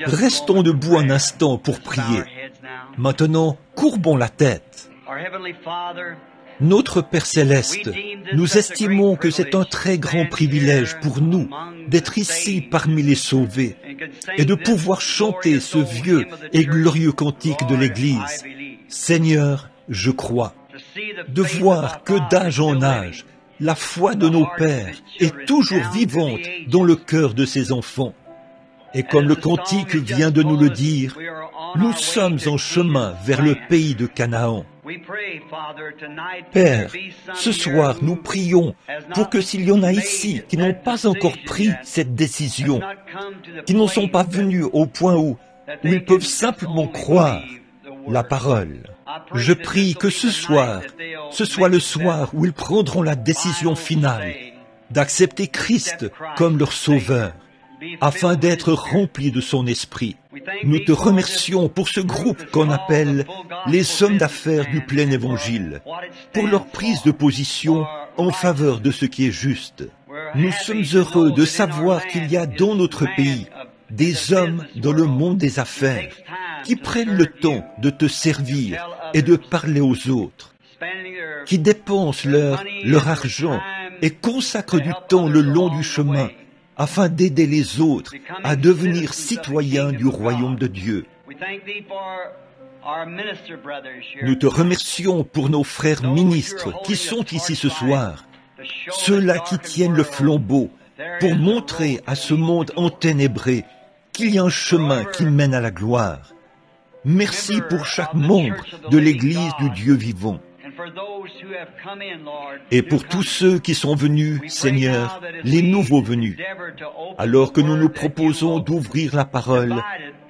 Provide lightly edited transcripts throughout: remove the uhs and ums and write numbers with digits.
Restons debout un instant pour prier. Maintenant, courbons la tête. Notre Père Céleste, nous estimons que c'est un très grand privilège pour nous d'être ici parmi les sauvés et de pouvoir chanter ce vieux et glorieux cantique de l'Église. Seigneur, je crois. De voir que d'âge en âge, la foi de nos pères est toujours vivante dans le cœur de ses enfants. Et comme le cantique vient de nous le dire, nous sommes en chemin vers le pays de Canaan. Père, ce soir, nous prions pour que s'il y en a ici qui n'ont pas encore pris cette décision, qui n'en sont pas venus au point où ils peuvent simplement croire la parole, je prie que ce soir, ce soit le soir où ils prendront la décision finale d'accepter Christ comme leur Sauveur, afin d'être remplis de son esprit. Nous te remercions pour ce groupe qu'on appelle les hommes d'affaires du plein évangile, pour leur prise de position en faveur de ce qui est juste. Nous sommes heureux de savoir qu'il y a dans notre pays des hommes dans le monde des affaires qui prennent le temps de te servir et de parler aux autres, qui dépensent leur argent et consacrent du temps le long du chemin afin d'aider les autres à devenir citoyens du royaume de Dieu. Nous te remercions pour nos frères ministres qui sont ici ce soir, ceux-là qui tiennent le flambeau pour montrer à ce monde enténébré qu'il y a un chemin qui mène à la gloire. Merci pour chaque membre de l'Église du Dieu vivant. Et pour tous ceux qui sont venus, Seigneur, les nouveaux venus, alors que nous nous proposons d'ouvrir la parole,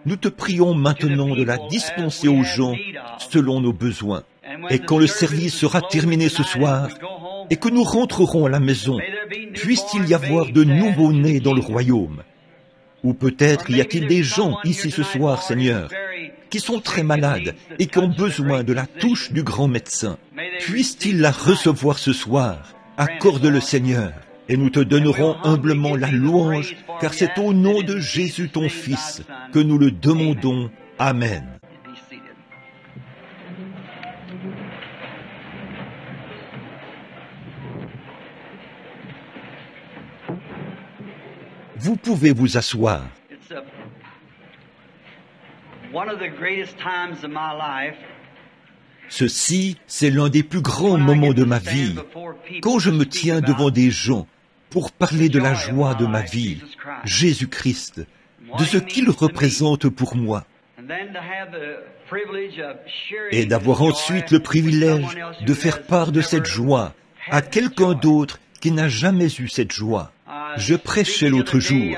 nous te prions maintenant de la dispenser aux gens selon nos besoins. Et quand le service sera terminé ce soir, et que nous rentrerons à la maison, puisse-t-il y avoir de nouveaux-nés dans le royaume. Ou peut-être y a-t-il des gens ici ce soir, Seigneur, qui sont très malades et qui ont besoin de la touche du grand médecin. Puisse-t-il la recevoir ce soir? Accorde-le, Seigneur, et nous te donnerons humblement la louange, car c'est au nom de Jésus, ton Fils, que nous le demandons. Amen. Vous pouvez vous asseoir. Ceci, c'est l'un des plus grands moments de ma vie, quand je me tiens devant des gens pour parler de la joie de ma vie, Jésus-Christ, de ce qu'il représente pour moi, et d'avoir ensuite le privilège de faire part de cette joie à quelqu'un d'autre qui n'a jamais eu cette joie. Je prêchais l'autre jour.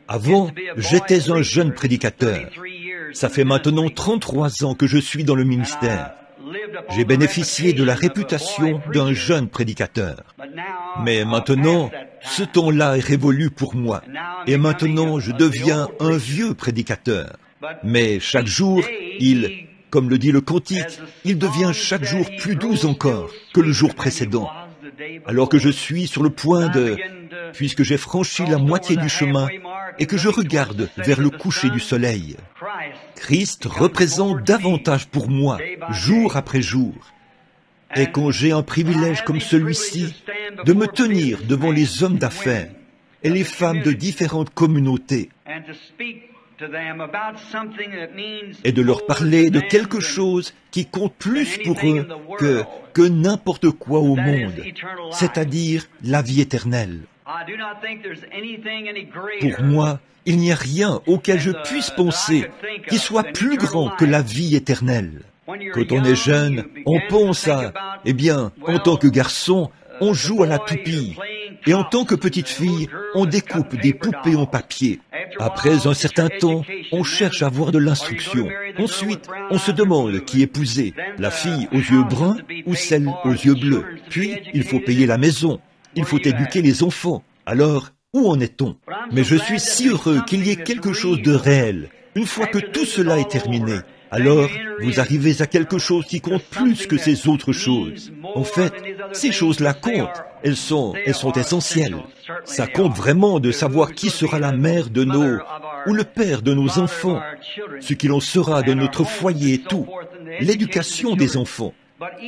Avant, j'étais un jeune prédicateur. Ça fait maintenant 33 ans que je suis dans le ministère. J'ai bénéficié de la réputation d'un jeune prédicateur. Mais maintenant, ce temps-là est révolu pour moi. Et maintenant, je deviens un vieux prédicateur. Mais chaque jour, comme le dit le cantique, il devient chaque jour plus doux encore que le jour précédent. Alors que je suis sur le point puisque j'ai franchi la moitié du chemin et que je regarde vers le coucher du soleil, Christ représente davantage pour moi, jour après jour. Et quand j'ai un privilège comme celui-ci, de me tenir devant les hommes d'affaires et les femmes de différentes communautés, et de leur parler de quelque chose qui compte plus pour eux que n'importe quoi au monde, c'est-à-dire la vie éternelle. Pour moi, il n'y a rien auquel je puisse penser qui soit plus grand que la vie éternelle. Quand on est jeune, on pense en tant que garçon, on joue à la toupie. Et en tant que petite fille, on découpe des poupées en papier. Après un certain temps, on cherche à avoir de l'instruction. Ensuite, on se demande qui épouser, la fille aux yeux bruns ou celle aux yeux bleus. Puis, il faut payer la maison. Il faut éduquer les enfants. Alors, où en est-on? Mais je suis si heureux qu'il y ait quelque chose de réel. Une fois que tout cela est terminé, alors vous arrivez à quelque chose qui compte plus que ces autres choses. En fait, ces choses-là comptent. Elles sont essentielles. Ça compte vraiment de savoir qui sera la mère de ou le père de nos enfants, ce qu'il en sera de notre foyer et tout, l'éducation des enfants.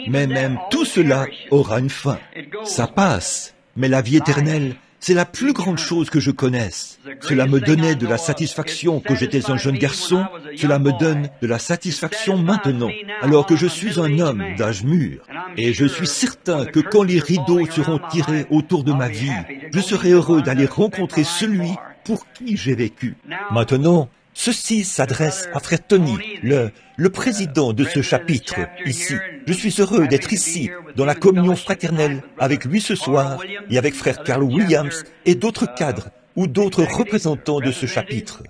Mais même tout cela aura une fin. Ça passe, mais la vie éternelle, c'est la plus grande chose que je connaisse. Cela me donnait de la satisfaction quand j'étais un jeune garçon, cela me donne de la satisfaction maintenant, alors que je suis un homme d'âge mûr. Et je suis certain que quand les rideaux seront tirés autour de ma vie, je serai heureux d'aller rencontrer celui pour qui j'ai vécu. Maintenant, ceci s'adresse à Frère Tony, le président de ce chapitre, ici. Je suis heureux d'être ici, dans la communion fraternelle, avec lui ce soir, et avec Frère Carl Williams et d'autres cadres ou d'autres représentants de ce chapitre.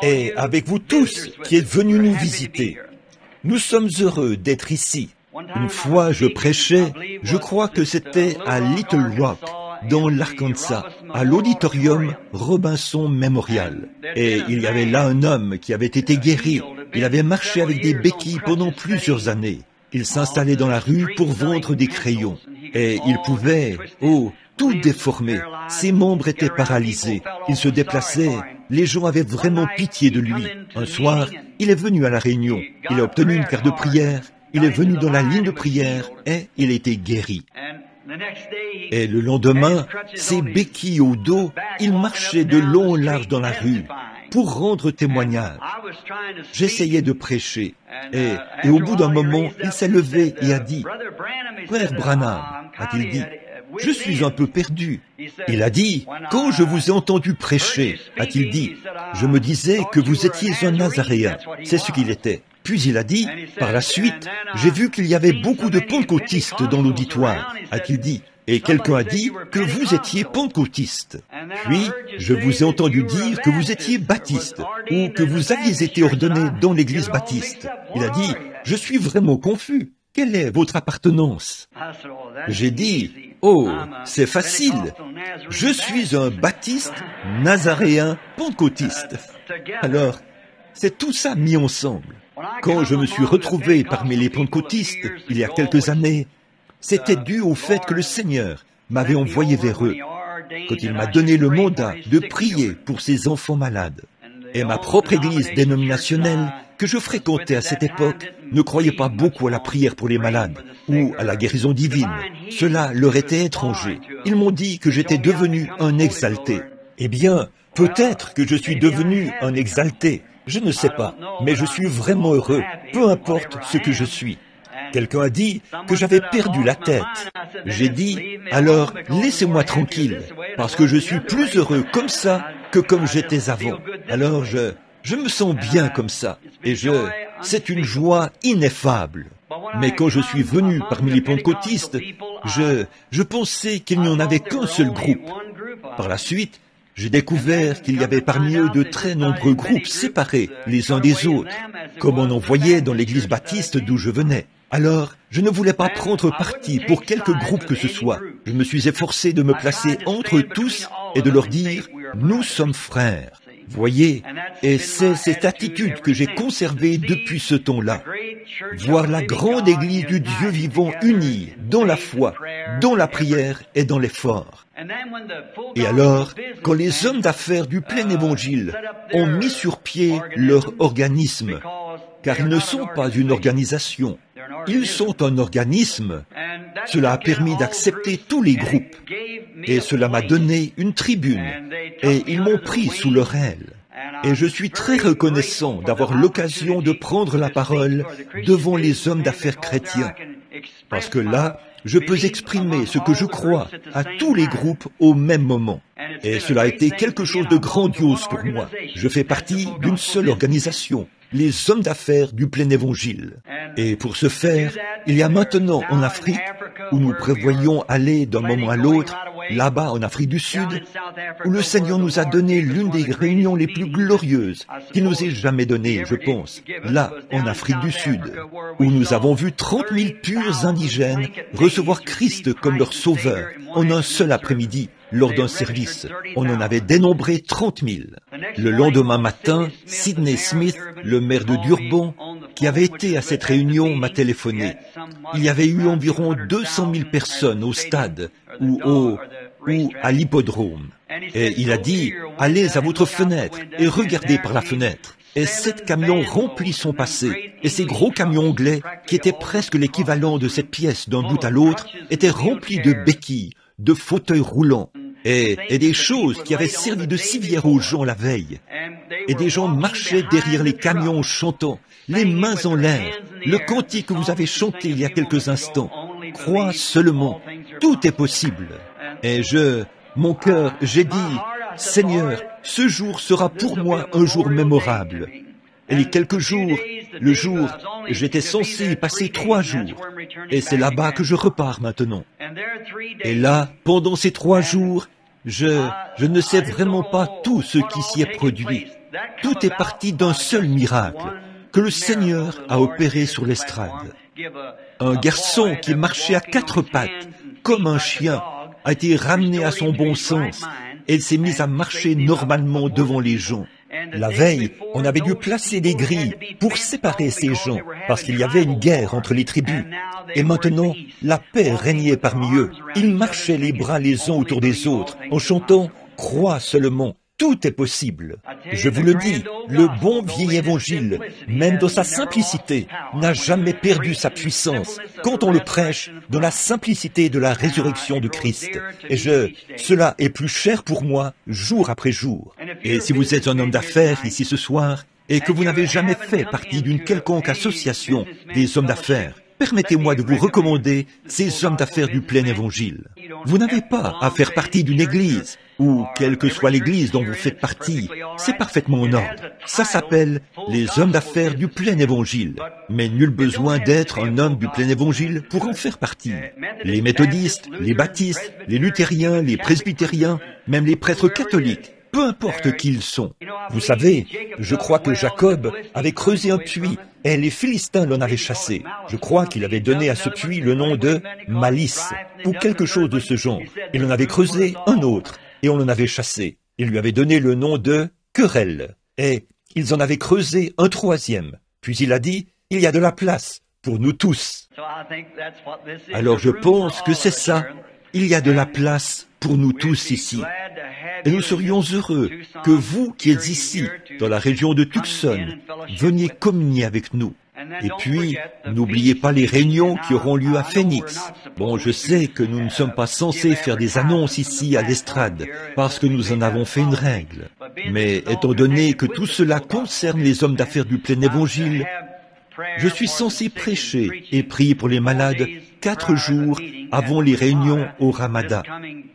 Et avec vous tous qui êtes venus nous visiter. Nous sommes heureux d'être ici. Une fois je prêchais, je crois que c'était à Little Rock, dans l'Arkansas, à l'auditorium Robinson Memorial. Et il y avait là un homme qui avait été guéri. Il avait marché avec des béquilles pendant plusieurs années. Il s'installait dans la rue pour vendre des crayons. Et il pouvait, tout déformé. Ses membres étaient paralysés. Il se déplaçait. Les gens avaient vraiment pitié de lui. Un soir, il est venu à la réunion. Il a obtenu une carte de prière. Il est venu dans la ligne de prière et il a été guéri. Et le lendemain, ses béquilles au dos, il marchait de long en large dans la rue pour rendre témoignage. J'essayais de prêcher et au bout d'un moment, il s'est levé et a dit, « Frère Branham, a-t-il dit, je suis un peu perdu. » Il a dit, « Quand je vous ai entendu prêcher, a-t-il dit, je me disais que vous étiez un Nazaréen. » C'est ce qu'il était. Puis il a dit, par la suite, j'ai vu qu'il y avait beaucoup de pentecôtistes dans l'auditoire, a-t-il dit, et quelqu'un a dit que vous étiez pentecôtiste. Puis, je vous ai entendu dire que vous étiez baptiste, ou que vous aviez été ordonné dans l'église baptiste. Il a dit, je suis vraiment confus. Quelle est votre appartenance? J'ai dit, c'est facile. Je suis un baptiste, nazaréen, pentecôtiste. Alors, c'est tout ça mis ensemble. Quand je me suis retrouvé parmi les pentecôtistes, il y a quelques années, c'était dû au fait que le Seigneur m'avait envoyé vers eux, quand il m'a donné le mandat de prier pour ces enfants malades. Et ma propre église dénominationnelle, que je fréquentais à cette époque, ne croyait pas beaucoup à la prière pour les malades, ou à la guérison divine. Cela leur était étranger. Ils m'ont dit que j'étais devenu un exalté. Eh bien, peut-être que je suis devenu un exalté. Je ne sais pas, mais je suis vraiment heureux, peu importe ce que je suis. Quelqu'un a dit que j'avais perdu la tête. J'ai dit, alors laissez-moi tranquille, parce que je suis plus heureux comme ça que comme j'étais avant. Alors je me sens bien comme ça, et c'est une joie ineffable. Mais quand je suis venu parmi les pentecôtistes, je pensais qu'il n'y en avait qu'un seul groupe. Par la suite, j'ai découvert qu'il y avait parmi eux de très nombreux groupes séparés les uns des autres, comme on en voyait dans l'église baptiste d'où je venais. Alors, je ne voulais pas prendre parti pour quelque groupe que ce soit. Je me suis efforcé de me placer entre eux tous et de leur dire « Nous sommes frères ». Voyez, et c'est cette attitude que j'ai conservée depuis ce temps-là. Voir la grande Église du Dieu vivant unie dans la foi, dans la prière et dans l'effort. Et alors, quand les hommes d'affaires du plein évangile ont mis sur pied leur organisme, car ils ne sont pas une organisation, ils sont un organisme, cela a permis d'accepter tous les groupes, et cela m'a donné une tribune, et ils m'ont pris sous leur aile. Et je suis très reconnaissant d'avoir l'occasion de prendre la parole devant les hommes d'affaires chrétiens, parce que là, je peux exprimer ce que je crois à tous les groupes au même moment. Et cela a été quelque chose de grandiose pour moi. Je fais partie d'une seule organisation, les hommes d'affaires du plein évangile. Et pour ce faire, il y a maintenant en Afrique, où nous prévoyons aller d'un moment à l'autre, là-bas en Afrique du Sud, où le Seigneur nous a donné l'une des réunions les plus glorieuses qu'il nous ait jamais données, je pense, là, en Afrique du Sud, où nous avons vu 30 000 purs indigènes recevoir Christ comme leur sauveur en un seul après-midi, lors d'un service. On en avait dénombré 30 000. Le lendemain matin, Sidney Smith, le maire de Durban, qui avait été à cette réunion, m'a téléphoné. Il y avait eu environ 200 000 personnes au stade ou ou à l'hippodrome. Et il a dit, allez à votre fenêtre et regardez par la fenêtre. Et 7 camions remplis sont passés. Et ces gros camions anglais, qui étaient presque l'équivalent de cette pièce d'un bout à l'autre, étaient remplis de béquilles, de fauteuils roulants, et des choses qui avaient servi de civière aux gens la veille. Et des gens marchaient derrière les camions chantant, les mains en l'air, le cantique que vous avez chanté il y a quelques instants. Crois seulement, tout est possible. Et mon cœur, j'ai dit, Seigneur, ce jour sera pour moi un jour mémorable. Et les quelques jours, le jour, j'étais censé y passer 3 jours. Et c'est là-bas que je repars maintenant. Et là, pendant ces 3 jours, je ne sais vraiment pas tout ce qui s'y est produit. Tout est parti d'un seul miracle que le Seigneur a opéré sur l'estrade. Un garçon qui marchait à 4 pattes, comme un chien, a été ramené à son bon sens et il s'est mis à marcher normalement devant les gens. La veille, on avait dû placer des grilles pour séparer ces gens, parce qu'il y avait une guerre entre les tribus. Et maintenant, la paix régnait parmi eux. Ils marchaient les bras les uns autour des autres, en chantant « Crois seulement ». Tout est possible. Je vous le dis, le bon vieil évangile, même dans sa simplicité, n'a jamais perdu sa puissance quand on le prêche dans la simplicité de la résurrection de Christ. Et cela est plus cher pour moi jour après jour. Et si vous êtes un homme d'affaires ici ce soir, et que vous n'avez jamais fait partie d'une quelconque association des hommes d'affaires, permettez-moi de vous recommander ces hommes d'affaires du plein évangile. Vous n'avez pas à faire partie d'une église, ou quelle que soit l'église dont vous faites partie, c'est parfaitement en ordre. Ça s'appelle les hommes d'affaires du plein évangile. Mais nul besoin d'être un homme du plein évangile pour en faire partie. Les méthodistes, les baptistes, les luthériens, les presbytériens, même les prêtres catholiques, peu importe qui ils sont. Vous savez, je crois que Jacob avait creusé un puits et les Philistins l'en avaient chassé. Je crois qu'il avait donné à ce puits le nom de Malice, ou quelque chose de ce genre. Il en avait creusé un autre, et on l'en avait chassé. Il lui avait donné le nom de Querelle, et ils en avaient creusé un 3e. Puis il a dit, il y a de la place pour nous tous. Alors je pense que c'est ça, il y a de la place pour nous tous ici. Et nous serions heureux que vous qui êtes ici, dans la région de Tucson, veniez communier avec nous. Et puis, n'oubliez pas les réunions qui auront lieu à Phoenix. Bon, je sais que nous ne sommes pas censés faire des annonces ici à l'estrade, parce que nous en avons fait une règle. Mais étant donné que tout cela concerne les hommes d'affaires du plein évangile, je suis censé prêcher et prier pour les malades 4 jours avant les réunions au Ramadan,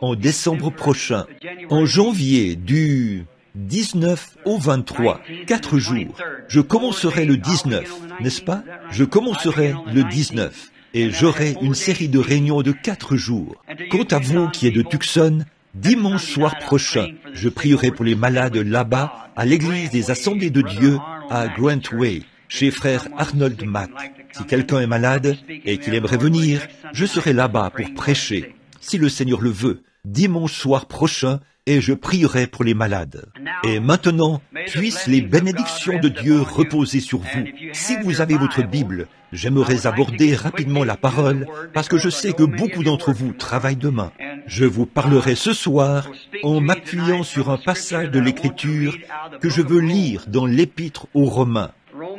en décembre prochain. En janvier, du 19 au 23, 4 jours. Je commencerai le 19, n'est-ce pas? Je commencerai le 19, et j'aurai une série de réunions de 4 jours. Quant à vous qui êtes de Tucson, dimanche soir prochain, je prierai pour les malades là-bas, à l'église des Assemblées de Dieu, à Grant Way, chez frère Arnold Mack. Si quelqu'un est malade et qu'il aimerait venir, je serai là-bas pour prêcher, si le Seigneur le veut, dimanche soir prochain, et je prierai pour les malades. Et maintenant, puissent les bénédictions de Dieu reposer sur vous. Si vous avez votre Bible, j'aimerais aborder rapidement la parole, parce que je sais que beaucoup d'entre vous travaillent demain. Je vous parlerai ce soir en m'appuyant sur un passage de l'Écriture que je veux lire dans l'Épître aux Romains.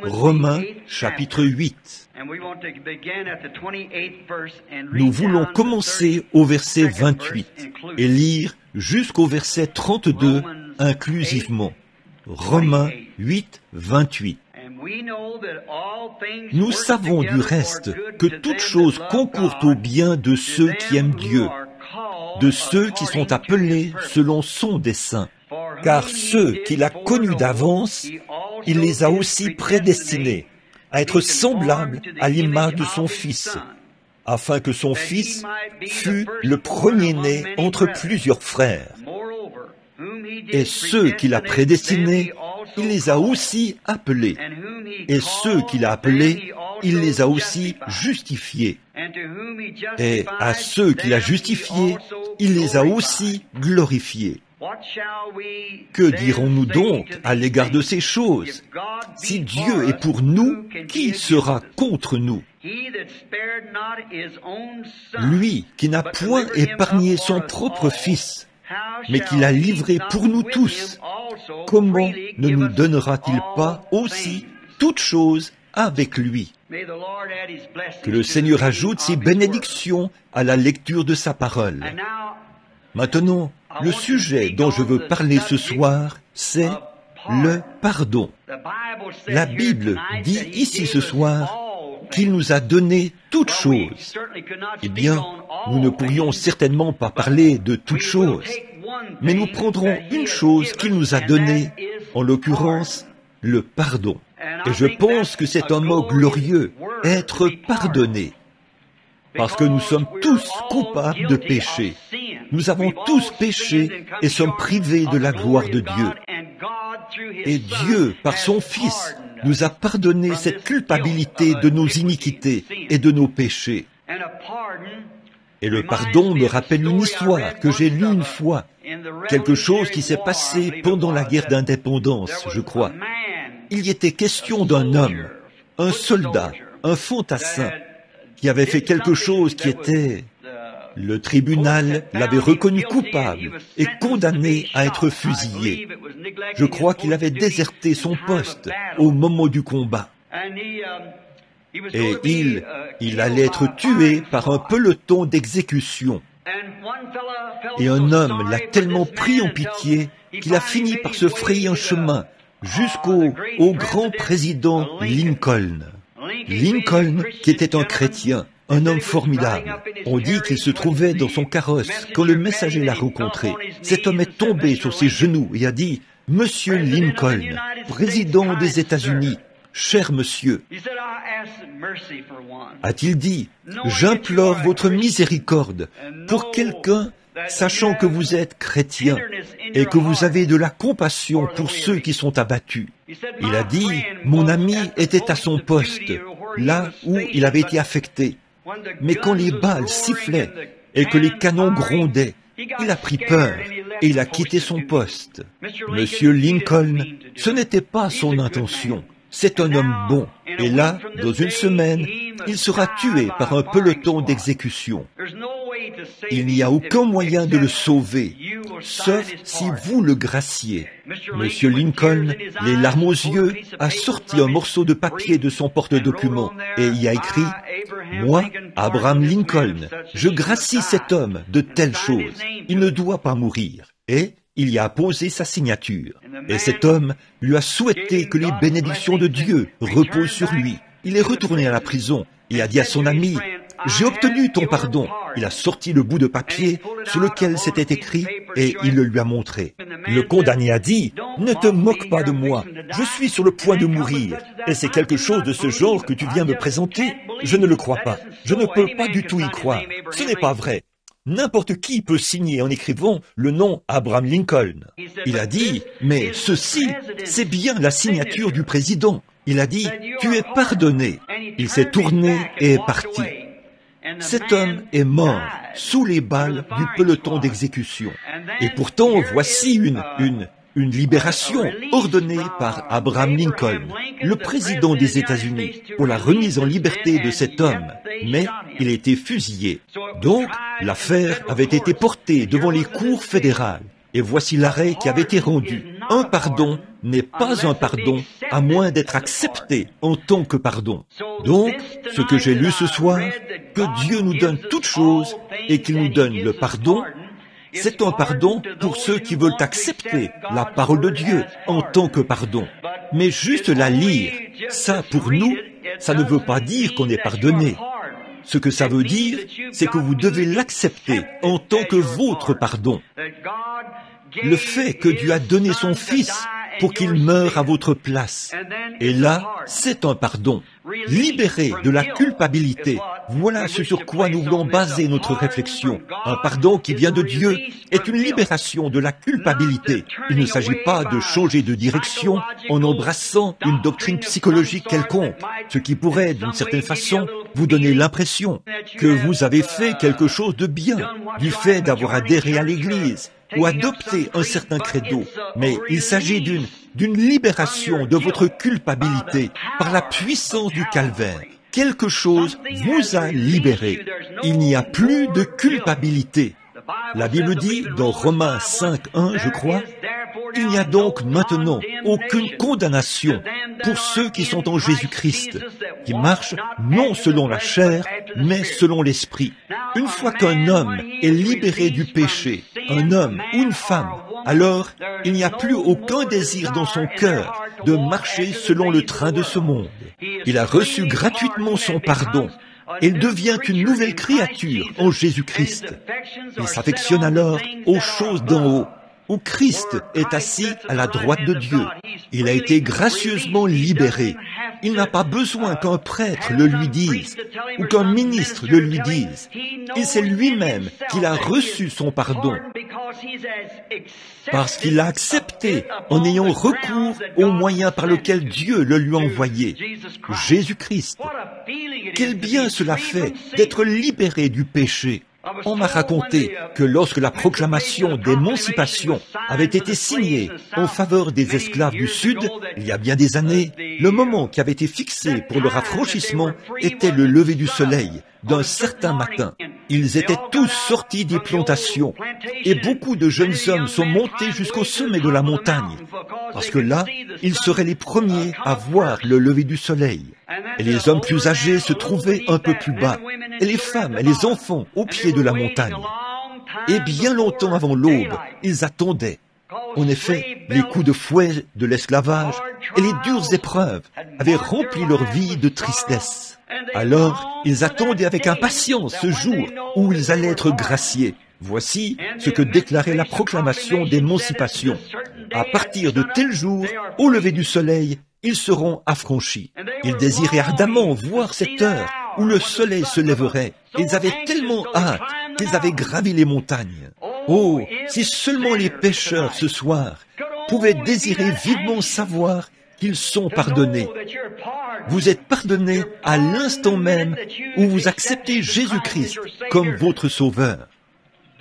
Romains, chapitre 8. Nous voulons commencer au verset 28 et lire jusqu'au verset 32 inclusivement. Romains 8, 28. Nous savons du reste que toutes choses concourent au bien de ceux qui aiment Dieu, de ceux qui sont appelés selon son dessein. Car ceux qu'il a connus d'avance, il les a aussi prédestinés à être semblables à l'image de son Fils, afin que son Fils fût le premier-né entre plusieurs frères. Et ceux qu'il a prédestinés, il les a aussi appelés. Et ceux qu'il a appelés, il les a aussi justifiés. Et à ceux qu'il a justifiés, il les a aussi glorifiés. Que dirons-nous donc à l'égard de ces choses? Si Dieu est pour nous, qui sera contre nous? Lui qui n'a point épargné son propre Fils, mais qui l'a livré pour nous tous, comment ne nous donnera-t-il pas aussi toutes choses avec lui? Que le Seigneur ajoute ses bénédictions à la lecture de sa parole. Maintenant, le sujet dont je veux parler ce soir, c'est le pardon. La Bible dit ici ce soir qu'il nous a donné toutes choses. Eh bien, nous ne pourrions certainement pas parler de toutes choses, mais nous prendrons une chose qu'il nous a donnée, en l'occurrence, le pardon. Et je pense que c'est un mot glorieux, être pardonné. Parce que nous sommes tous coupables de péché. Nous avons tous péché et sommes privés de la gloire de Dieu. Et Dieu, par son Fils, nous a pardonné cette culpabilité de nos iniquités et de nos péchés. Et le pardon me rappelle une histoire que j'ai lue une fois, quelque chose qui s'est passé pendant la guerre d'indépendance, je crois. Il y était question d'un homme, un soldat, un fantassin, qui avait fait quelque chose qui était... Le tribunal l'avait reconnu coupable et condamné à être fusillé. Je crois qu'il avait déserté son poste au moment du combat. Et il allait être tué par un peloton d'exécution. Et un homme l'a tellement pris en pitié qu'il a fini par se frayer un chemin jusqu'au grand président Lincoln. Lincoln, qui était un chrétien, un homme formidable. On dit qu'il se trouvait dans son carrosse quand le messager l'a rencontré. Cet homme est tombé sur ses genoux et a dit « Monsieur Lincoln, président des États-Unis, cher monsieur, a-t-il dit, j'implore votre miséricorde pour quelqu'un, sachant que vous êtes chrétien et que vous avez de la compassion pour ceux qui sont abattus. » Il a dit, mon ami était à son poste, là où il avait été affecté. Mais quand les balles sifflaient et que les canons grondaient, il a pris peur et il a quitté son poste. Monsieur Lincoln, ce n'était pas son intention. C'est un homme bon. Et là, dans une semaine, il sera tué par un peloton d'exécution. Il n'y a aucun moyen de le sauver, sauf si vous le graciez. Monsieur Lincoln, les larmes aux yeux, a sorti un morceau de papier de son porte-document et y a écrit « Moi, Abraham Lincoln, je gracie cet homme de telles choses. Il ne doit pas mourir. » Et il y a posé sa signature. Et cet homme lui a souhaité que les bénédictions de Dieu reposent sur lui. Il est retourné à la prison et a dit à son ami « J'ai obtenu ton pardon. » Il a sorti le bout de papier sur lequel c'était écrit et il le lui a montré. Le condamné a dit « Ne te moque pas de moi. Je suis sur le point de mourir. Et c'est quelque chose de ce genre que tu viens me présenter? Je ne le crois pas. Je ne peux pas du tout y croire. Ce n'est pas vrai. N'importe qui peut signer en écrivant le nom Abraham Lincoln. » Il a dit « Mais ceci, c'est bien la signature du président. » Il a dit « Tu es pardonné. » Il s'est tourné et est parti. Cet homme est mort sous les balles du peloton d'exécution. Et pourtant, voici une libération ordonnée par Abraham Lincoln, le président des États-Unis, pour la remise en liberté de cet homme. Mais il a été fusillé. Donc, l'affaire avait été portée devant les cours fédérales. Et voici l'arrêt qui avait été rendu. Un pardon n'est pas un pardon à moins d'être accepté en tant que pardon. Donc, ce que j'ai lu ce soir, que Dieu nous donne toutes choses et qu'il nous donne le pardon, c'est un pardon pour ceux qui veulent accepter la parole de Dieu en tant que pardon. Mais juste la lire, ça pour nous, ça ne veut pas dire qu'on est pardonné. Ce que ça veut dire, c'est que vous devez l'accepter en tant que votre pardon. Le fait que Dieu a donné son Fils pour qu'il meure à votre place. Et là, c'est un pardon. Libéré de la culpabilité. Voilà ce sur quoi nous voulons baser notre réflexion. Un pardon qui vient de Dieu est une libération de la culpabilité. Il ne s'agit pas de changer de direction en embrassant une doctrine psychologique quelconque, ce qui pourrait, d'une certaine façon, vous donner l'impression que vous avez fait quelque chose de bien, du fait d'avoir adhéré à l'Église, ou adopter un certain credo, mais il s'agit d'une libération de votre culpabilité par la puissance du calvaire. Quelque chose vous a libéré. Il n'y a plus de culpabilité. La Bible dit, dans Romains 5:1, je crois, « Il n'y a donc maintenant aucune condamnation pour ceux qui sont en Jésus-Christ, qui marchent non selon la chair, mais selon l'Esprit. » Une fois qu'un homme est libéré du péché, un homme ou une femme, alors il n'y a plus aucun désir dans son cœur de marcher selon le train de ce monde. Il a reçu gratuitement son pardon. Il devient une nouvelle créature en Jésus-Christ. Il s'affectionne alors aux choses d'en haut, où Christ est assis à la droite de Dieu. Il a été gracieusement libéré. Il n'a pas besoin qu'un prêtre le lui dise ou qu'un ministre le lui dise. Il sait lui-même qu'il a reçu son pardon parce qu'il l'a accepté en ayant recours au moyen par lequel Dieu le lui a envoyé, Jésus-Christ. Quel bien cela fait d'être libéré du péché. On m'a raconté que lorsque la proclamation d'émancipation avait été signée en faveur des esclaves du Sud, il y a bien des années, le moment qui avait été fixé pour leur affranchissement était le lever du soleil d'un certain matin. Ils étaient tous sortis des plantations et beaucoup de jeunes hommes sont montés jusqu'au sommet de la montagne parce que là, ils seraient les premiers à voir le lever du soleil. Et les hommes plus âgés se trouvaient un peu plus bas, et les femmes et les enfants au pied de la montagne. Et bien longtemps avant l'aube, ils attendaient. En effet, les coups de fouet de l'esclavage et les dures épreuves avaient rempli leur vie de tristesse. Alors, ils attendaient avec impatience ce jour où ils allaient être graciés. Voici ce que déclarait la proclamation d'émancipation. À partir de tel jour, au lever du soleil, ils seront affranchis. Ils désiraient ardemment voir cette heure où le soleil se lèverait. Ils avaient tellement hâte qu'ils avaient gravi les montagnes. Oh, si seulement les pécheurs ce soir pouvaient désirer vivement savoir qu'ils sont pardonnés. Vous êtes pardonnés à l'instant même où vous acceptez Jésus-Christ comme votre sauveur.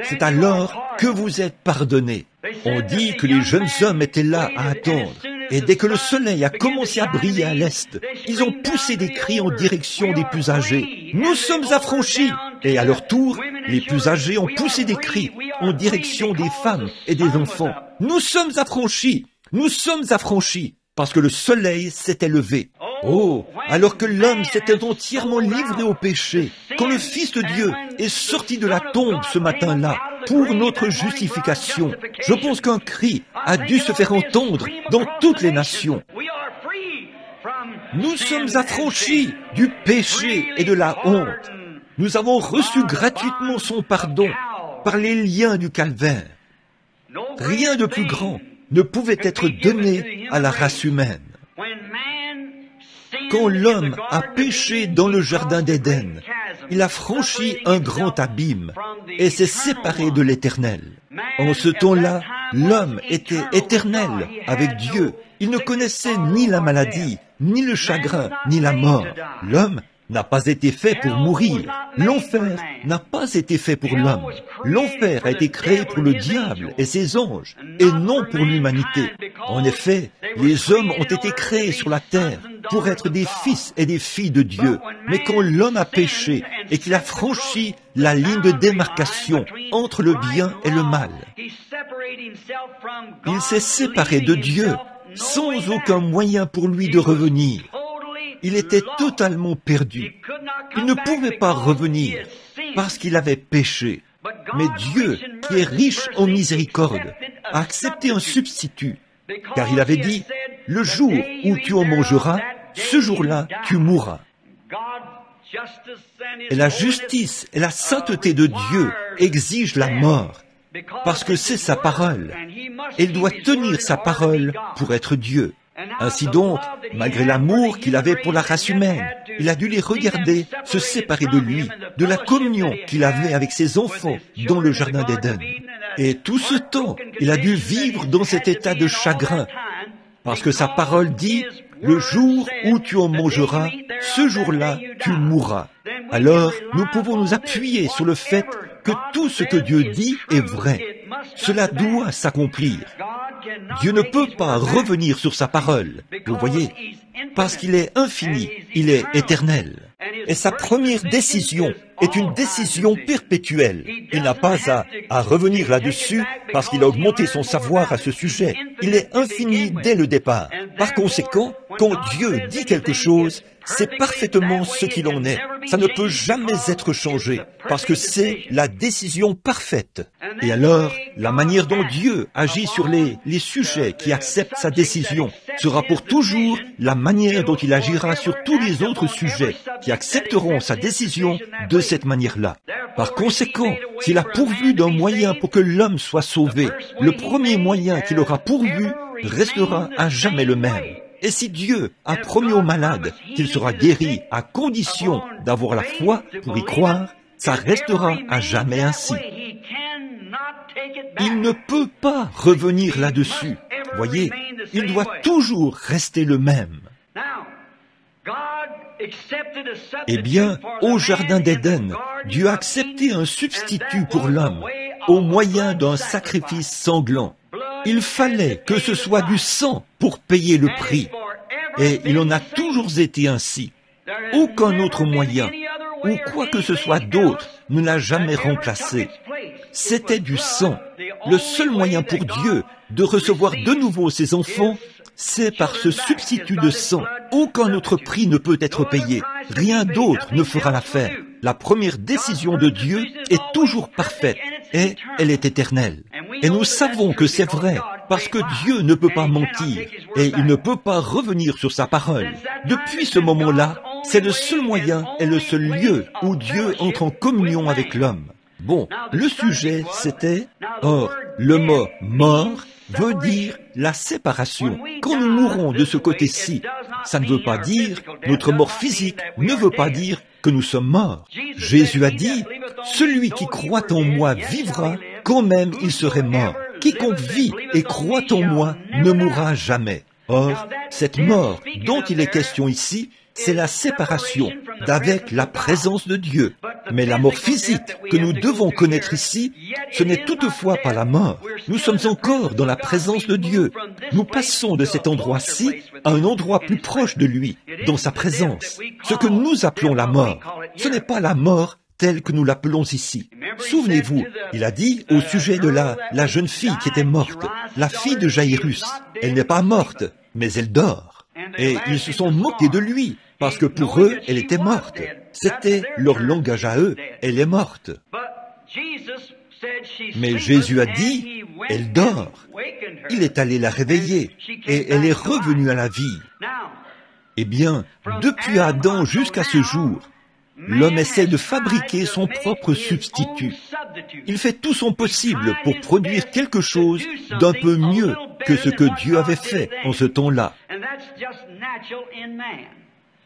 C'est alors que vous êtes pardonnés. On dit que les jeunes hommes étaient là à attendre. Et dès que le soleil a commencé à briller à l'est, ils ont poussé des cris en direction des plus âgés. « Nous sommes affranchis !» Et à leur tour, les plus âgés ont poussé des cris en direction des femmes et des enfants. « Nous sommes affranchis ! Nous sommes affranchis !» Parce que le soleil s'était levé. Oh, alors que l'homme s'était entièrement livré au péché, quand le Fils de Dieu est sorti de la tombe ce matin-là, pour notre justification, je pense qu'un cri a dû se faire entendre dans toutes les nations. Nous sommes affranchis du péché et de la honte. Nous avons reçu gratuitement son pardon par les liens du calvaire. Rien de plus grand ne pouvait être donné à la race humaine. Quand l'homme a péché dans le jardin d'Éden, il a franchi un grand abîme et s'est séparé de l'Éternel. En ce temps-là, l'homme était éternel avec Dieu. Il ne connaissait ni la maladie, ni le chagrin, ni la mort. L'homme n'a pas été fait pour mourir. L'enfer n'a pas été fait pour l'homme. L'enfer a été créé pour le diable et ses anges, et non pour l'humanité. En effet, les hommes ont été créés sur la terre pour être des fils et des filles de Dieu. Mais quand l'homme a péché et qu'il a franchi la ligne de démarcation entre le bien et le mal, il s'est séparé de Dieu sans aucun moyen pour lui de revenir. Il était totalement perdu. Il ne pouvait pas revenir parce qu'il avait péché. Mais Dieu, qui est riche en miséricorde, a accepté un substitut, car il avait dit, « Le jour où tu en mangeras, ce jour-là, tu mourras. » Et la justice et la sainteté de Dieu exigent la mort, parce que c'est sa parole. Et il doit tenir sa parole pour être Dieu. Ainsi donc, malgré l'amour qu'il avait pour la race humaine, il a dû les regarder se séparer de lui, de la communion qu'il avait avec ses enfants dans le jardin d'Éden. Et tout ce temps, il a dû vivre dans cet état de chagrin, parce que sa parole dit, « Le jour où tu en mangeras, ce jour-là, tu mourras. » Alors, nous pouvons nous appuyer sur le fait que tout ce que Dieu dit est vrai. Cela doit s'accomplir. Dieu ne peut pas revenir sur sa parole, vous voyez, parce qu'il est infini, il est éternel. Et sa première décision est une décision perpétuelle. Il n'a pas à revenir là-dessus parce qu'il a augmenté son savoir à ce sujet. Il est infini dès le départ. Par conséquent, quand Dieu dit quelque chose, c'est parfaitement ce qu'il en est. Ça ne peut jamais être changé, parce que c'est la décision parfaite. Et alors, la manière dont Dieu agit sur les sujets qui acceptent sa décision sera pour toujours la manière dont il agira sur tous les autres sujets qui accepteront sa décision de cette manière-là. Par conséquent, s'il a pourvu d'un moyen pour que l'homme soit sauvé, le premier moyen qu'il aura pourvu restera à jamais le même. Et si Dieu a promis aux malades qu'il sera guéri à condition d'avoir la foi pour y croire, ça restera à jamais ainsi. Il ne peut pas revenir là-dessus. Voyez, il doit toujours rester le même. Eh bien, au Jardin d'Éden, Dieu a accepté un substitut pour l'homme au moyen d'un sacrifice sanglant. Il fallait que ce soit du sang pour payer le prix. Et il en a toujours été ainsi. Aucun autre moyen, ou quoi que ce soit d'autre, ne l'a jamais remplacé. C'était du sang. Le seul moyen pour Dieu de recevoir de nouveau ses enfants, c'est par ce substitut de sang. Aucun autre prix ne peut être payé. Rien d'autre ne fera l'affaire. La première décision de Dieu est toujours parfaite et elle est éternelle. Et nous savons que c'est vrai, parce que Dieu ne peut pas mentir et il ne peut pas revenir sur sa parole. Depuis ce moment-là, c'est le seul moyen et le seul lieu où Dieu entre en communion avec l'homme. Bon, le sujet c'était, or, le mot « mort » veut dire la séparation. Quand nous mourons de ce côté-ci, ça ne veut pas dire, notre mort physique ne veut pas dire que nous sommes morts. Jésus a dit, « Celui qui croit en moi vivra, quand même il serait mort. Quiconque vit et croit en moi ne mourra jamais. » Or, cette mort dont il est question ici, c'est la séparation d'avec la présence de Dieu. Mais la mort physique que nous devons connaître ici, ce n'est toutefois pas la mort. Nous sommes encore dans la présence de Dieu. Nous passons de cet endroit-ci à un endroit plus proche de lui, dans sa présence. Ce que nous appelons la mort, ce n'est pas la mort telle que nous l'appelons ici. Souvenez-vous, il a dit au sujet de la jeune fille qui était morte, la fille de Jaïrus. Elle n'est pas morte, mais elle dort. Et ils se sont moqués de lui, parce que pour eux, elle était morte. C'était leur langage à eux, elle est morte. Mais Jésus a dit, elle dort. Il est allé la réveiller, et elle est revenue à la vie. Eh bien, depuis Adam jusqu'à ce jour, l'homme essaie de fabriquer son propre substitut. Il fait tout son possible pour produire quelque chose d'un peu mieux que ce que Dieu avait fait en ce temps-là.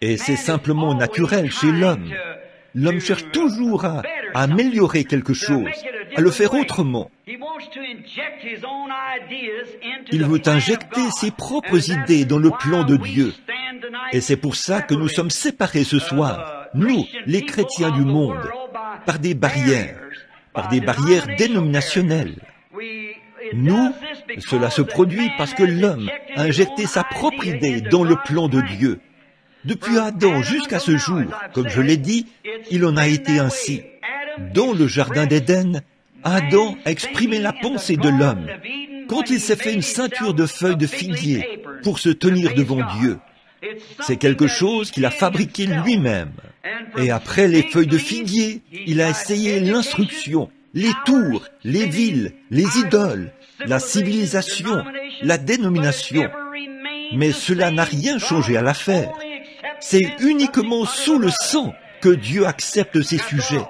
Et c'est simplement naturel chez l'homme. L'homme cherche toujours à améliorer quelque chose, à le faire autrement. Il veut injecter ses propres idées dans le plan de Dieu. Et c'est pour ça que nous sommes séparés ce soir, nous, les chrétiens du monde, par des barrières dénominationnelles. Nous, cela se produit parce que l'homme a injecté sa propre idée dans le plan de Dieu. Depuis Adam jusqu'à ce jour, comme je l'ai dit, il en a été ainsi. Dans le Jardin d'Éden, Adam a exprimé la pensée de l'homme quand il s'est fait une ceinture de feuilles de figuier pour se tenir devant Dieu. C'est quelque chose qu'il a fabriqué lui-même. Et après les feuilles de figuier, il a essayé l'instruction, les tours, les villes, les idoles, la civilisation, la dénomination. Mais cela n'a rien changé à l'affaire. C'est uniquement sous le sang que Dieu accepte ces sujets.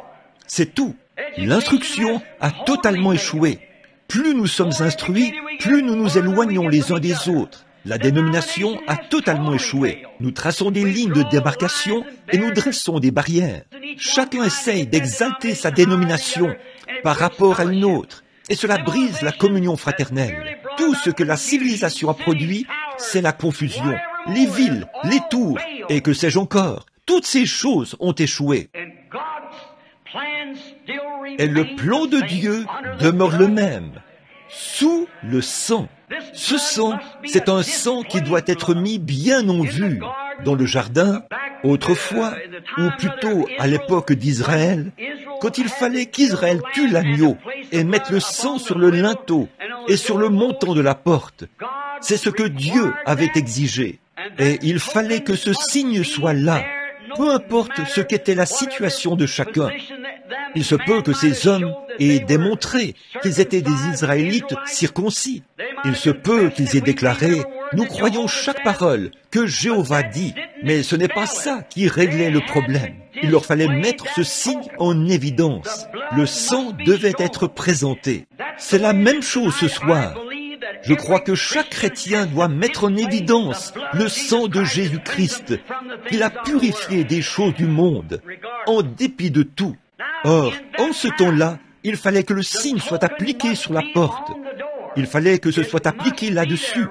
C'est tout. L'instruction a totalement échoué. Plus nous sommes instruits, plus nous nous éloignons les uns des autres. La dénomination a totalement échoué. Nous traçons des lignes de démarcation et nous dressons des barrières. Chacun essaye d'exalter sa dénomination par rapport à une autre, et cela brise la communion fraternelle. Tout ce que la civilisation a produit, c'est la confusion. Les villes, les tours, et que sais-je encore, toutes ces choses ont échoué. Et le plan de Dieu demeure le même, sous le sang. Ce sang, c'est un sang qui doit être mis bien en vue dans le jardin, autrefois, ou plutôt à l'époque d'Israël, quand il fallait qu'Israël tue l'agneau et mette le sang sur le linteau et sur le montant de la porte. C'est ce que Dieu avait exigé. Et il fallait que ce signe soit là, peu importe ce qu'était la situation de chacun. Il se peut que ces hommes aient démontré qu'ils étaient des Israélites circoncis. Il se peut qu'ils aient déclaré « Nous croyons chaque parole que Jéhovah dit », mais ce n'est pas ça qui réglait le problème. Il leur fallait mettre ce signe en évidence. Le sang devait être présenté. C'est la même chose ce soir. Je crois que chaque chrétien doit mettre en évidence le sang de Jésus-Christ, qu'il a purifié des choses du monde, en dépit de tout. Or, en ce temps-là, il fallait que le signe soit appliqué sur la porte. Il fallait que ce soit appliqué là-dessus.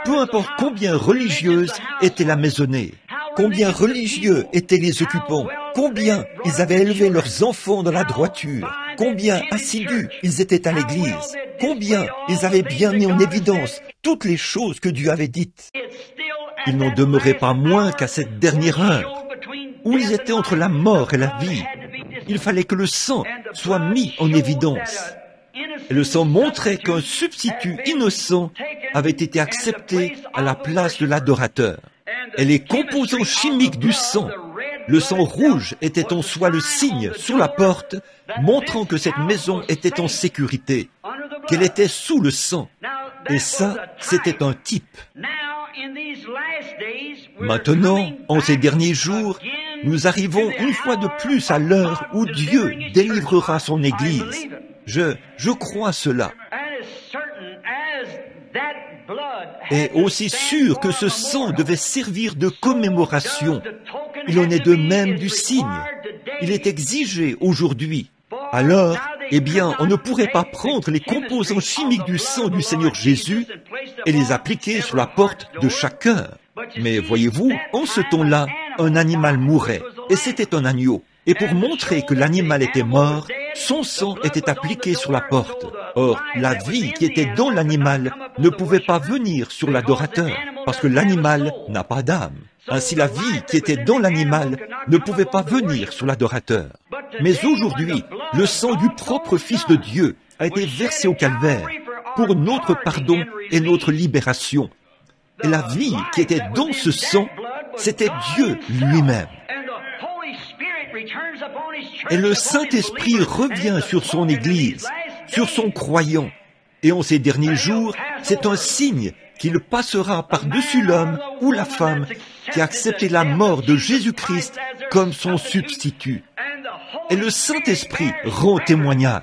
Peu importe combien religieuse était la maisonnée, combien religieux étaient les occupants, combien ils avaient élevé leurs enfants dans la droiture, combien assidus ils étaient à l'église, combien ils avaient bien mis en évidence toutes les choses que Dieu avait dites. Il n'en demeurait pas moins qu'à cette dernière heure, où ils étaient entre la mort et la vie. Il fallait que le sang soit mis en évidence. Et le sang montrait qu'un substitut innocent avait été accepté à la place de l'adorateur. Et les composants chimiques du sang, le sang rouge était en soi le signe sur la porte, montrant que cette maison était en sécurité, qu'elle était sous le sang. Et ça, c'était un type. Maintenant, en ces derniers jours, nous arrivons une fois de plus à l'heure où Dieu délivrera son Église. Je crois cela. Et aussi sûr que ce sang devait servir de commémoration, il en est de même du signe. Il est exigé aujourd'hui. Alors, eh bien, on ne pourrait pas prendre les composants chimiques du sang du Seigneur Jésus et les appliquer sur la porte de chaque cœur. Mais voyez-vous, en ce temps-là, un animal mourait, et c'était un agneau. Et pour montrer que l'animal était mort, son sang était appliqué sur la porte. Or, la vie qui était dans l'animal ne pouvait pas venir sur l'adorateur, parce que l'animal n'a pas d'âme. Ainsi, la vie qui était dans l'animal ne pouvait pas venir sur l'adorateur. Mais aujourd'hui, le sang du propre Fils de Dieu a été versé au calvaire pour notre pardon et notre libération. Et la vie qui était dans ce sang, c'était Dieu lui-même. Et le Saint-Esprit revient sur son Église, sur son croyant. Et en ces derniers jours, c'est un signe qu'il passera par-dessus l'homme ou la femme qui a accepté la mort de Jésus-Christ comme son substitut. Et le Saint-Esprit rend témoignage.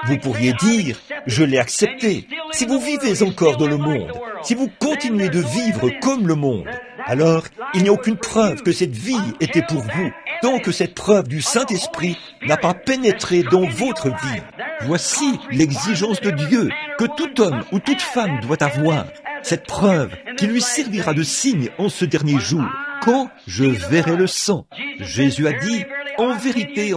Vous pourriez dire, je l'ai accepté. Si vous vivez encore dans le monde, si vous continuez de vivre comme le monde, alors il n'y a aucune preuve que cette vie était pour vous, tant que cette preuve du Saint-Esprit n'a pas pénétré dans votre vie. Voici l'exigence de Dieu que tout homme ou toute femme doit avoir, cette preuve qui lui servira de signe en ce dernier jour, quand je verrai le sang. Jésus a dit, en vérité,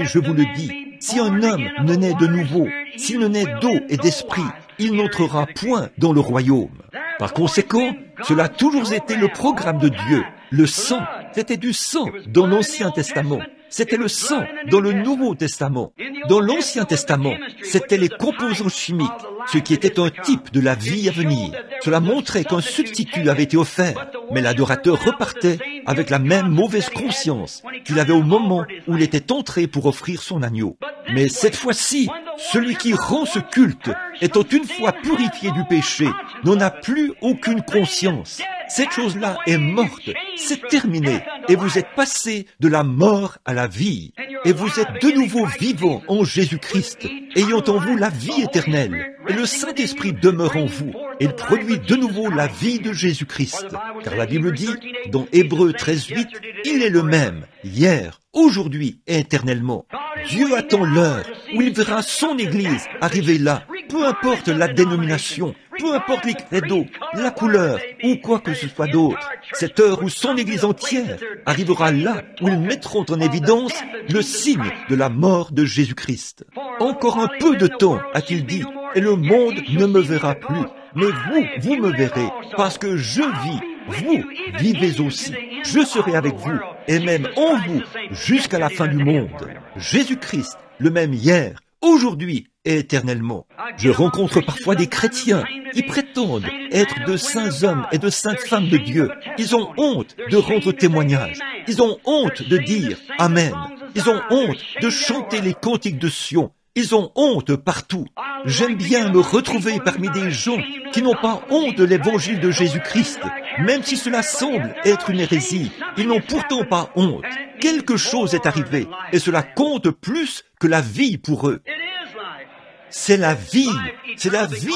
je vous le dis, si un homme ne naît de nouveau, s'il ne naît d'eau et d'esprit, il n'entrera point dans le royaume. Par conséquent, cela a toujours été le programme de Dieu. Le sang, c'était du sang dans l'Ancien Testament. C'était le sang dans le Nouveau Testament. Dans l'Ancien Testament, c'était les composants chimiques, ce qui était un type de la vie à venir. Cela montrait qu'un substitut avait été offert, mais l'adorateur repartait avec la même mauvaise conscience qu'il avait au moment où il était entré pour offrir son agneau. Mais cette fois-ci, celui qui rend ce culte, étant une fois purifié du péché, n'en a plus aucune conscience. Cette chose-là est morte, c'est terminé, et vous êtes passé de la mort à la vie, et vous êtes de nouveau vivant en Jésus-Christ, ayant en vous la vie éternelle, et le Saint-Esprit demeure en vous, et il produit de nouveau la vie de Jésus-Christ. Car la Bible dit, dans Hébreux 13:8, il est le même, hier, aujourd'hui et éternellement. Dieu attend l'heure où il verra son Église arriver là, peu importe la dénomination, peu importe les credos, la couleur ou quoi que ce soit d'autre. Cette heure où son Église entière arrivera là où ils mettront en évidence le signe de la mort de Jésus-Christ. Encore un peu de temps, a-t-il dit, et le monde ne me verra plus. Mais vous me verrez, parce que je vis, vous vivez aussi. Je serai avec vous, et même en vous, jusqu'à la fin du monde. Jésus-Christ, le même hier, aujourd'hui et éternellement. Je rencontre parfois des chrétiens qui prétendent être de saints hommes et de saintes femmes de Dieu. Ils ont honte de rendre témoignage. Ils ont honte de dire Amen. Ils ont honte de chanter les cantiques de Sion. Ils ont honte partout. J'aime bien me retrouver parmi des gens qui n'ont pas honte de l'évangile de Jésus-Christ. Même si cela semble être une hérésie, ils n'ont pourtant pas honte. Quelque chose est arrivé et cela compte plus que la vie pour eux. C'est la vie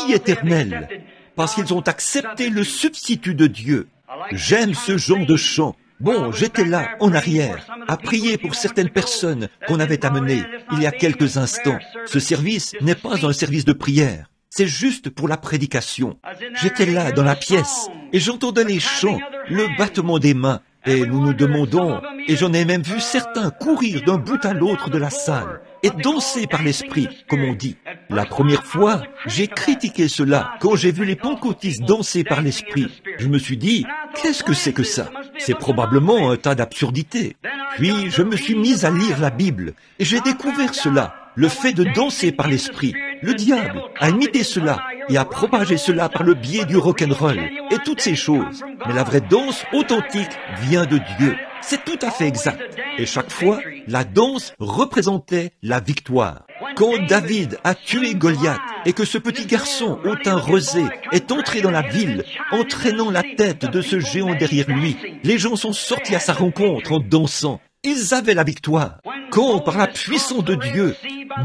éternelle, parce qu'ils ont accepté le substitut de Dieu. J'aime ce genre de chant. Bon, j'étais là, en arrière, à prier pour certaines personnes qu'on avait amenées il y a quelques instants. Ce service n'est pas un service de prière, c'est juste pour la prédication. J'étais là, dans la pièce, et j'entendais les chants, le battement des mains, et nous nous demandons, et j'en ai même vu certains courir d'un bout à l'autre de la salle, et danser par l'esprit, comme on dit. La première fois, j'ai critiqué cela quand j'ai vu les pentecôtistes danser par l'esprit. Je me suis dit, qu'est-ce que c'est que ça? C'est probablement un tas d'absurdités. Puis, je me suis mis à lire la Bible, et j'ai découvert cela, le fait de danser par l'esprit. Le diable a imité cela et a propagé cela par le biais du rock'n'roll et toutes ces choses. Mais la vraie danse authentique vient de Dieu. C'est tout à fait exact. Et chaque fois, la danse représentait la victoire. Quand David a tué Goliath et que ce petit garçon au teint rosé est entré dans la ville, entraînant la tête de ce géant derrière lui, les gens sont sortis à sa rencontre en dansant. Ils avaient la victoire. Quand, par la puissance de Dieu,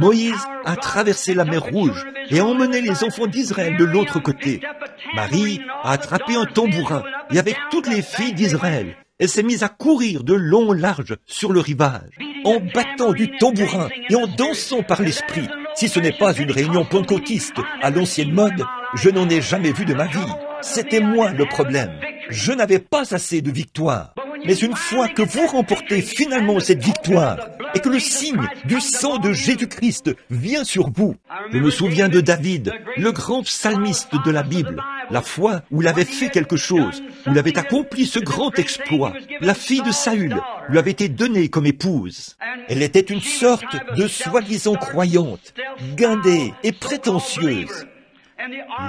Moïse a traversé la mer Rouge et a emmené les enfants d'Israël de l'autre côté, Marie a attrapé un tambourin et avec toutes les filles d'Israël, elle s'est mise à courir de long en large sur le rivage, en battant du tambourin et en dansant par l'esprit. Si ce n'est pas une réunion pentecôtiste à l'ancienne mode, je n'en ai jamais vu de ma vie. C'était moi le problème. Je n'avais pas assez de victoire. Mais une fois que vous remportez finalement cette victoire et que le signe du sang de Jésus-Christ vient sur vous, je me souviens de David, le grand psalmiste de la Bible, la fois où il avait fait quelque chose, où il avait accompli ce grand exploit. La fille de Saül lui avait été donnée comme épouse. Elle était une sorte de soi-disant croyante, guindée et prétentieuse.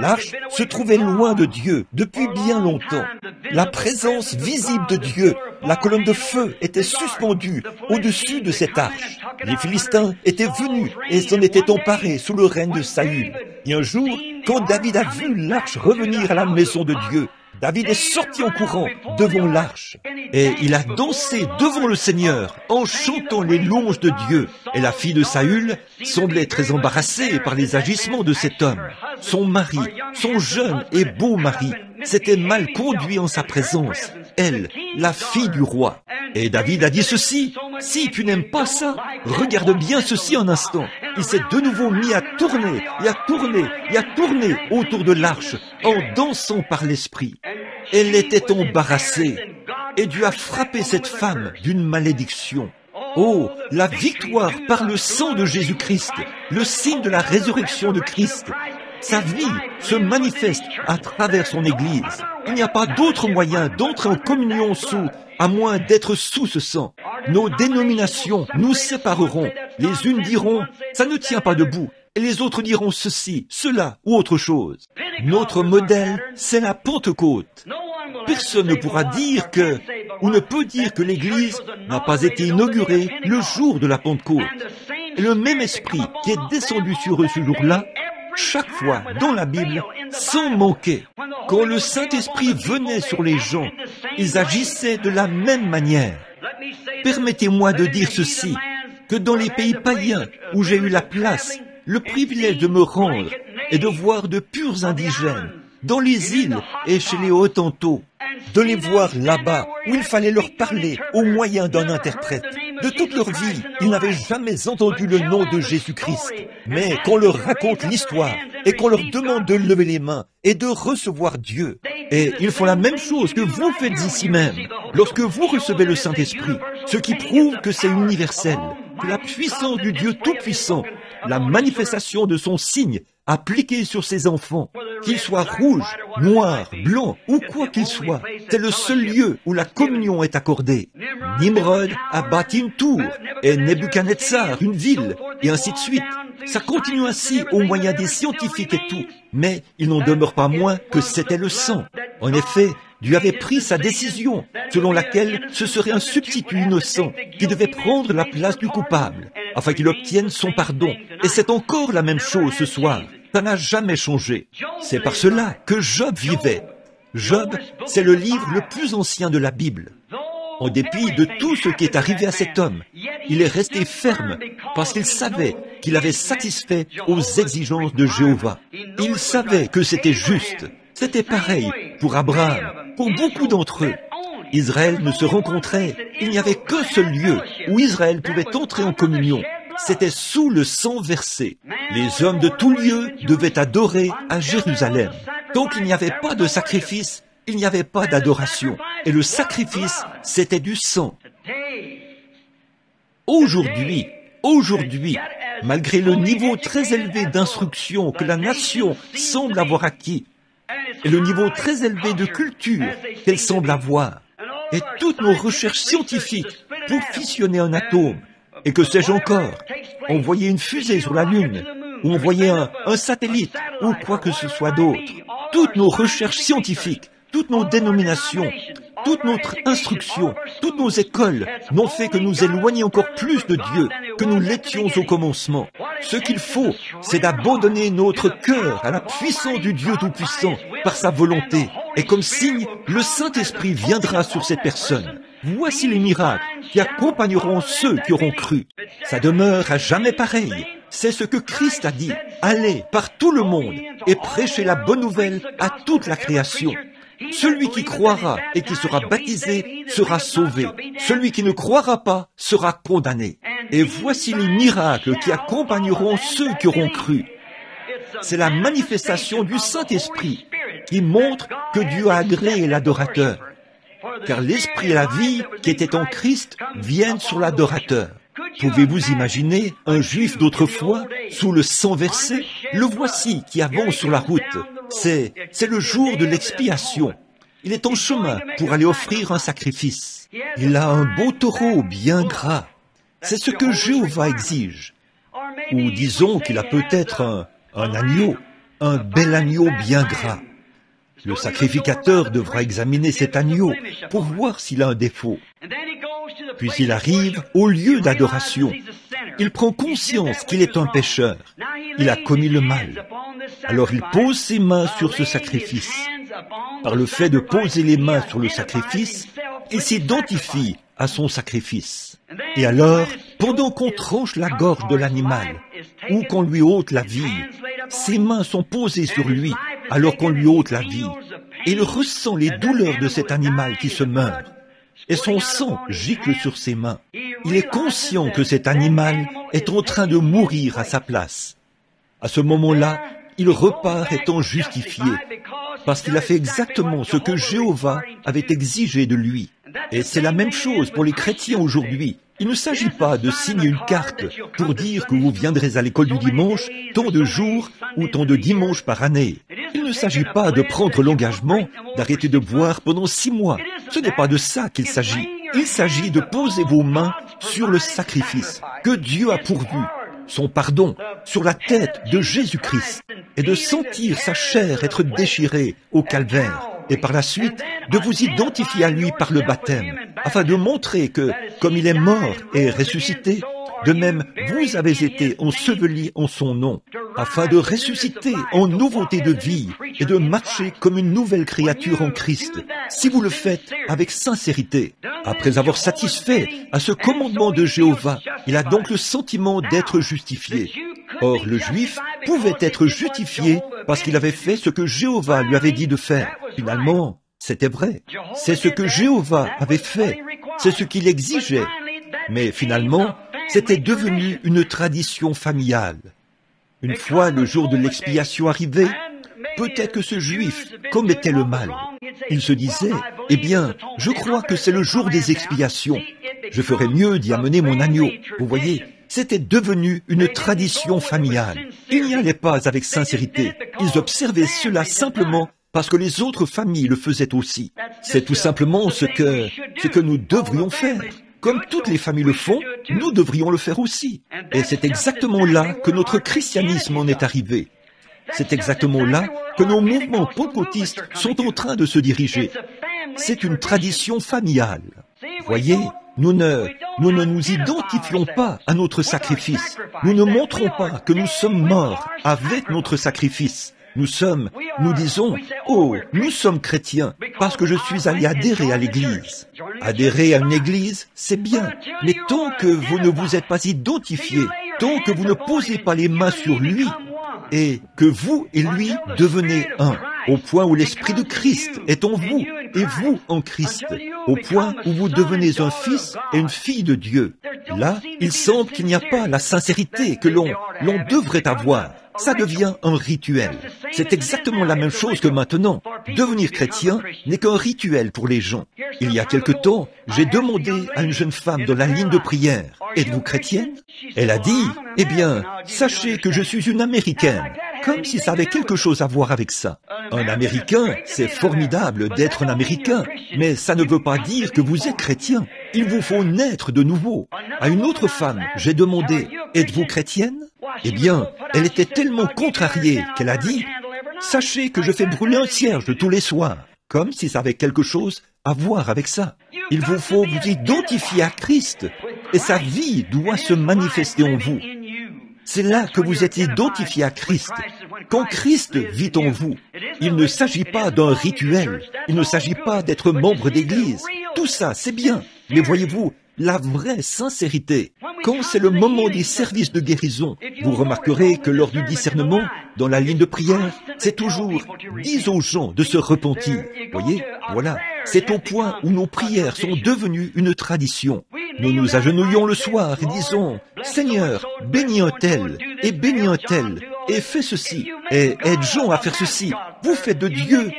L'arche se trouvait loin de Dieu depuis bien longtemps. La présence visible de Dieu, la colonne de feu, était suspendue au-dessus de cette arche. Les Philistins étaient venus et s'en étaient emparés sous le règne de Saül. Et un jour, quand David a vu l'arche revenir à la maison de Dieu, David est sorti en courant devant l'arche et il a dansé devant le Seigneur en chantant les louanges de Dieu. Et la fille de Saül semblait très embarrassée par les agissements de cet homme. Son mari, son jeune et beau mari, s'était mal conduit en sa présence. Elle, la fille du roi. Et David a dit ceci, « Si tu n'aimes pas ça, regarde bien ceci un instant. » Il s'est de nouveau mis à tourner, et à tourner, et à tourner autour de l'arche, en dansant par l'esprit. Elle était embarrassée, et Dieu a frappé cette femme d'une malédiction. Oh, la victoire par le sang de Jésus-Christ, le signe de la résurrection de Christ. Sa vie se manifeste à travers son Église. Il n'y a pas d'autre moyen d'entrer en communion à moins d'être sous ce sang. Nos dénominations nous sépareront. Les unes diront, ça ne tient pas debout. Et les autres diront ceci, cela ou autre chose. Notre modèle, c'est la Pentecôte. Personne ne pourra dire ou ne peut dire que l'Église n'a pas été inaugurée le jour de la Pentecôte. Et le même esprit qui est descendu sur eux ce jour-là, chaque fois dans la Bible, sans manquer. Quand le Saint-Esprit venait sur les gens, ils agissaient de la même manière. Permettez-moi de dire ceci, que dans les pays païens où j'ai eu la place, le privilège de me rendre et de voir de purs indigènes, dans les îles et chez les Hottentots, de les voir là-bas où il fallait leur parler au moyen d'un interprète. De toute leur vie, ils n'avaient jamais entendu le nom de Jésus-Christ. Mais qu'on leur raconte l'histoire et qu'on leur demande de lever les mains et de recevoir Dieu. Et ils font la même chose que vous faites ici même, lorsque vous recevez le Saint-Esprit, ce qui prouve que c'est universel, que la puissance du Dieu Tout-Puissant, la manifestation de son signe appliqué sur ses enfants, qu'ils soient rouges, noirs, blancs ou quoi qu'ils soient, c'est le seul lieu où la communion est accordée. Nimrod a bâti une tour, et Nebuchadnezzar une ville, et ainsi de suite. Ça continue ainsi au moyen des scientifiques et tout, mais il n'en demeure pas moins que c'était le sang. En effet, Dieu avait pris sa décision, selon laquelle ce serait un substitut innocent qui devait prendre la place du coupable, afin qu'il obtienne son pardon. Et c'est encore la même chose ce soir. Ça n'a jamais changé. C'est par cela que Job vivait. Job, c'est le livre le plus ancien de la Bible. En dépit de tout ce qui est arrivé à cet homme, il est resté ferme parce qu'il savait qu'il avait satisfait aux exigences de Jéhovah. Il savait que c'était juste. C'était pareil pour Abraham, pour beaucoup d'entre eux. Israël ne se rencontrait, il n'y avait qu'un seul lieu où Israël pouvait entrer en communion. C'était sous le sang versé. Les hommes de tout lieu devaient adorer à Jérusalem. Tant qu'il n'y avait pas de sacrifice, il n'y avait pas d'adoration. Et le sacrifice, c'était du sang. Aujourd'hui, malgré le niveau très élevé d'instruction que la nation semble avoir acquis, et le niveau très élevé de culture qu'elle semble avoir, et toutes nos recherches scientifiques pour fissionner un atome, et que sais-je encore, envoyer une fusée sur la Lune, ou envoyer un satellite, ou quoi que ce soit d'autre, toutes nos recherches scientifiques, toutes nos dénominations, toute notre instruction, toutes nos écoles n'ont fait que nous éloigner encore plus de Dieu que nous l'étions au commencement. Ce qu'il faut, c'est d'abandonner notre cœur à la puissance du Dieu Tout-Puissant par sa volonté. Et comme signe, le Saint-Esprit viendra sur cette personne. Voici les miracles qui accompagneront ceux qui auront cru. Ça demeure à jamais pareil. C'est ce que Christ a dit. Allez par tout le monde et prêchez la bonne nouvelle à toute la création. Celui qui croira et qui sera baptisé sera sauvé. Celui qui ne croira pas sera condamné. Et voici les miracles qui accompagneront ceux qui auront cru. C'est la manifestation du Saint-Esprit qui montre que Dieu a agréé l'adorateur. Car l'Esprit et la vie qui étaient en Christ viennent sur l'adorateur. Pouvez-vous imaginer un juif d'autrefois sous le sang versé? Le voici qui avance sur la route. C'est le jour de l'expiation. Il est en chemin pour aller offrir un sacrifice. Il a un beau taureau bien gras. C'est ce que Jéhovah exige. Ou disons qu'il a peut-être un agneau, un bel agneau bien gras. Le sacrificateur devra examiner cet agneau pour voir s'il a un défaut. Puis il arrive au lieu d'adoration. Il prend conscience qu'il est un pécheur. Il a commis le mal. Alors il pose ses mains sur ce sacrifice. Par le fait de poser les mains sur le sacrifice, il s'identifie à son sacrifice. Et alors, pendant qu'on tranche la gorge de l'animal, ou qu'on lui ôte la vie, ses mains sont posées sur lui alors qu'on lui ôte la vie. Et il ressent les douleurs de cet animal qui se meurt. Et son sang gicle sur ses mains. Il est conscient que cet animal est en train de mourir à sa place. À ce moment-là, il repart étant justifié, parce qu'il a fait exactement ce que Jéhovah avait exigé de lui. Et c'est la même chose pour les chrétiens aujourd'hui. Il ne s'agit pas de signer une carte pour dire que vous viendrez à l'école du dimanche tant de jours ou tant de dimanches par année. Il ne s'agit pas de prendre l'engagement d'arrêter de boire pendant 6 mois. Ce n'est pas de ça qu'il s'agit. Il s'agit de poser vos mains sur le sacrifice que Dieu a pourvu, son pardon, sur la tête de Jésus-Christ, et de sentir sa chair être déchirée au calvaire, et par la suite de vous identifier à lui par le baptême, afin de montrer que, comme il est mort et ressuscité, de même vous avez été ensevelis en son nom, afin de ressusciter en nouveauté de vie et de marcher comme une nouvelle créature en Christ, si vous le faites avec sincérité. Après avoir satisfait à ce commandement de Jéhovah, il a donc le sentiment d'être justifié. Or, le Juif pouvait être justifié parce qu'il avait fait ce que Jéhovah lui avait dit de faire. Finalement, c'était vrai. C'est ce que Jéhovah avait fait. C'est ce qu'il exigeait. Mais finalement, c'était devenu une tradition familiale. Une fois le jour de l'expiation arrivé, peut-être que ce juif commettait le mal. Il se disait, « Eh bien, je crois que c'est le jour des expiations. Je ferais mieux d'y amener mon agneau. » Vous voyez, c'était devenu une tradition familiale. Ils n'y allaient pas avec sincérité. Ils observaient cela simplement parce que les autres familles le faisaient aussi. C'est tout simplement ce que nous devrions faire. Comme toutes les familles le font, nous devrions le faire aussi. Et c'est exactement là que notre christianisme en est arrivé. C'est exactement là que nos mouvements pentecôtistes sont en train de se diriger. C'est une tradition familiale. Voyez, nous ne nous identifions pas à notre sacrifice. Nous ne montrons pas que nous sommes morts avec notre sacrifice. Nous disons, oh, nous sommes chrétiens parce que je suis allé adhérer à l'église. Adhérer à une église, c'est bien, mais tant que vous ne vous êtes pas identifié, tant que vous ne posez pas les mains sur lui, et que vous et lui devenez un, au point où l'Esprit de Christ est en vous, et vous en Christ, au point où vous devenez un fils et une fille de Dieu. Là, il semble qu'il n'y a pas la sincérité que l'on devrait avoir. Ça devient un rituel. C'est exactement la même chose que maintenant. Devenir chrétien n'est qu'un rituel pour les gens. Il y a quelque temps, j'ai demandé à une jeune femme dans la ligne de prière, « Êtes-vous chrétienne ?» Elle a dit, « Eh bien, sachez que je suis une Américaine. » Comme si ça avait quelque chose à voir avec ça. Un Américain, c'est formidable d'être un Américain, mais ça ne veut pas dire que vous êtes chrétien. Il vous faut naître de nouveau. À une autre femme, j'ai demandé, « Êtes-vous chrétienne ?» Eh bien, elle était tellement contrariée qu'elle a dit, « Sachez que je fais brûler un cierge tous les soirs. » Comme si ça avait quelque chose à voir avec ça. Il vous faut vous identifier à Christ, et sa vie doit se manifester en vous. C'est là que vous êtes identifié à Christ. Quand Christ vit en vous, il ne s'agit pas d'un rituel, il ne s'agit pas d'être membre d'église. Tout ça, c'est bien. Mais voyez-vous, la vraie sincérité, quand c'est le moment des services de guérison, vous remarquerez que lors du discernement, dans la ligne de prière, c'est toujours « dis aux gens de se repentir ». Voyez, voilà, c'est au point où nos prières sont devenues une tradition. Nous nous agenouillons le soir et disons « Seigneur, bénis un tel, et bénis un tel, et fais ceci, et aide Jean à faire ceci. » Vous faites de Dieu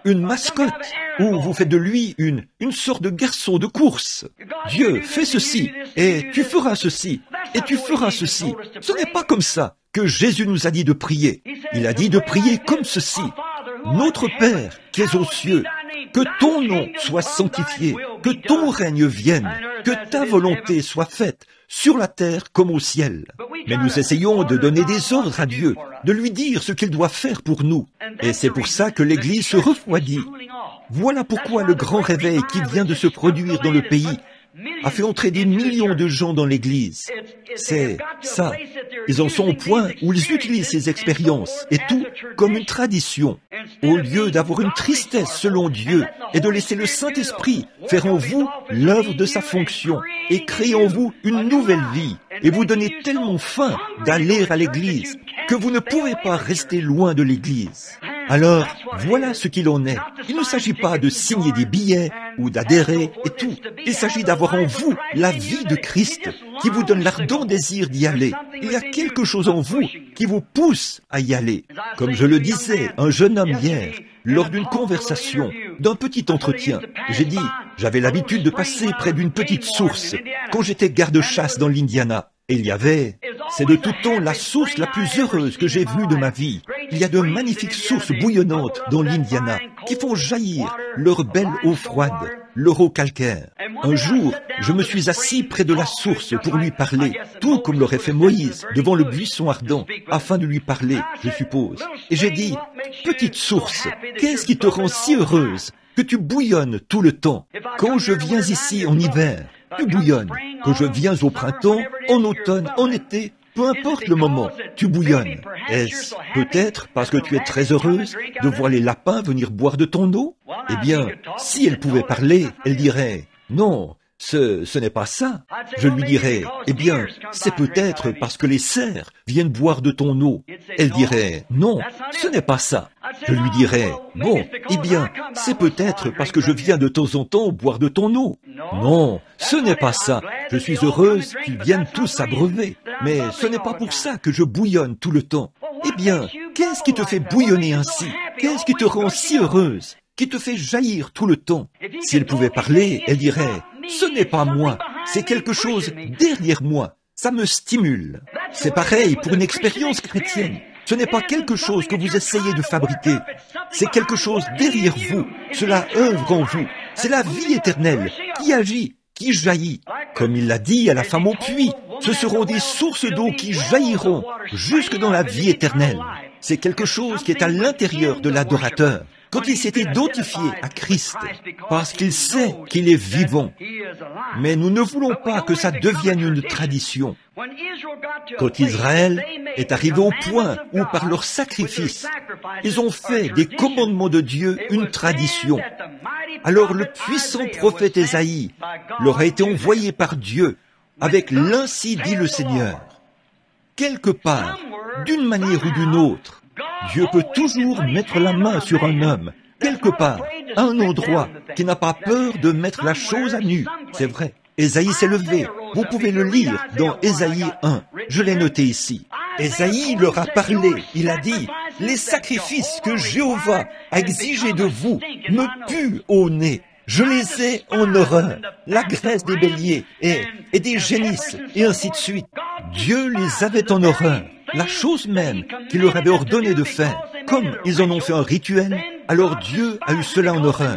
une mascotte, ou vous faites de lui une sorte de garçon de course. Dieu, fais ceci, et tu feras ceci, et tu feras ceci. Ce n'est pas comme ça que Jésus nous a dit de prier. Il a dit de prier comme ceci. Notre Père qui es aux cieux, que ton nom soit sanctifié, que ton règne vienne, que ta volonté soit faite, sur la terre comme au ciel. Mais nous essayons de donner des ordres à Dieu, de lui dire ce qu'il doit faire pour nous. Et c'est pour ça que l'Église se refroidit. Voilà pourquoi le grand réveil qui vient de se produire dans le pays a fait entrer des millions de gens dans l'Église. C'est ça. Ils en sont au point où ils utilisent ces expériences et tout comme une tradition. Au lieu d'avoir une tristesse selon Dieu et de laisser le Saint-Esprit faire en vous l'œuvre de sa fonction et créer en vous une nouvelle vie et vous donner tellement faim d'aller à l'Église que vous ne pouvez pas rester loin de l'Église. Alors, voilà ce qu'il en est. Il ne s'agit pas de signer des billets ou d'adhérer et tout. Il s'agit d'avoir en vous la vie de Christ qui vous donne l'ardent désir d'y aller. Il y a quelque chose en vous qui vous pousse à y aller. Comme je le disais, un jeune homme hier, lors d'une conversation, d'un petit entretien, j'ai dit, j'avais l'habitude de passer près d'une petite source quand j'étais garde-chasse dans l'Indiana. Et il y avait, c'est de tout temps la source la plus heureuse que j'ai vue de ma vie. Il y a de magnifiques sources bouillonnantes dans l'Indiana qui font jaillir leur belle eau froide, leur eau calcaire. Un jour, je me suis assis près de la source pour lui parler, tout comme l'aurait fait Moïse devant le buisson ardent, afin de lui parler, je suppose. Et j'ai dit, petite source, qu'est-ce qui te rend si heureuse que tu bouillonnes tout le temps? Quand je viens ici en hiver, tu bouillonnes. Quand je viens au printemps, en automne, en été, peu importe le moment, tu bouillonnes. Est-ce peut-être parce que tu es très heureuse de voir les lapins venir boire de ton eau? Eh bien, si elle pouvait parler, elle dirait, non, ce n'est pas ça. Je lui dirais, eh bien, c'est peut-être parce que les cerfs viennent boire de ton eau. Elle dirait, non, ce n'est pas ça. Je lui dirais, bon, eh bien, c'est peut-être parce que je viens de temps en temps boire de ton eau. Non, ce n'est pas ça. Je suis heureuse qu'ils viennent tous s'abreuver. Mais ce n'est pas pour ça que je bouillonne tout le temps. Eh bien, qu'est-ce qui te fait bouillonner ainsi? Qu'est-ce qui te rend si heureuse? Qui te fait jaillir tout le temps? Si elle pouvait parler, elle dirait, ce n'est pas moi, c'est quelque chose derrière moi, ça me stimule. C'est pareil pour une expérience chrétienne. Ce n'est pas quelque chose que vous essayez de fabriquer, c'est quelque chose derrière vous, cela œuvre en vous. C'est la vie éternelle qui agit, qui jaillit. Comme il l'a dit à la femme au puits, ce seront des sources d'eau qui jailliront jusque dans la vie éternelle. C'est quelque chose qui est à l'intérieur de l'adorateur. Quand il s'est identifié à Christ, parce qu'il sait qu'il est vivant. Mais nous ne voulons pas que ça devienne une tradition. Quand Israël est arrivé au point où, par leur sacrifice, ils ont fait des commandements de Dieu une tradition, alors le puissant prophète Ésaïe leur a été envoyé par Dieu avec l'Ainsi dit le Seigneur. Quelque part, d'une manière ou d'une autre, Dieu peut toujours mettre la main sur un homme, quelque part, à un endroit, qui n'a pas peur de mettre la chose à nu. C'est vrai. Ésaïe s'est levé. Vous pouvez le lire dans Ésaïe 1. Je l'ai noté ici. Ésaïe leur a parlé. Il a dit, « Les sacrifices que Jéhovah a exigés de vous me puent au nez. Je les ai en horreur. La graisse des béliers et des génisses, et ainsi de suite. » Dieu les avait en horreur. La chose même qu'il leur avait ordonné de faire. Comme ils en ont fait un rituel, alors Dieu a eu cela en horreur.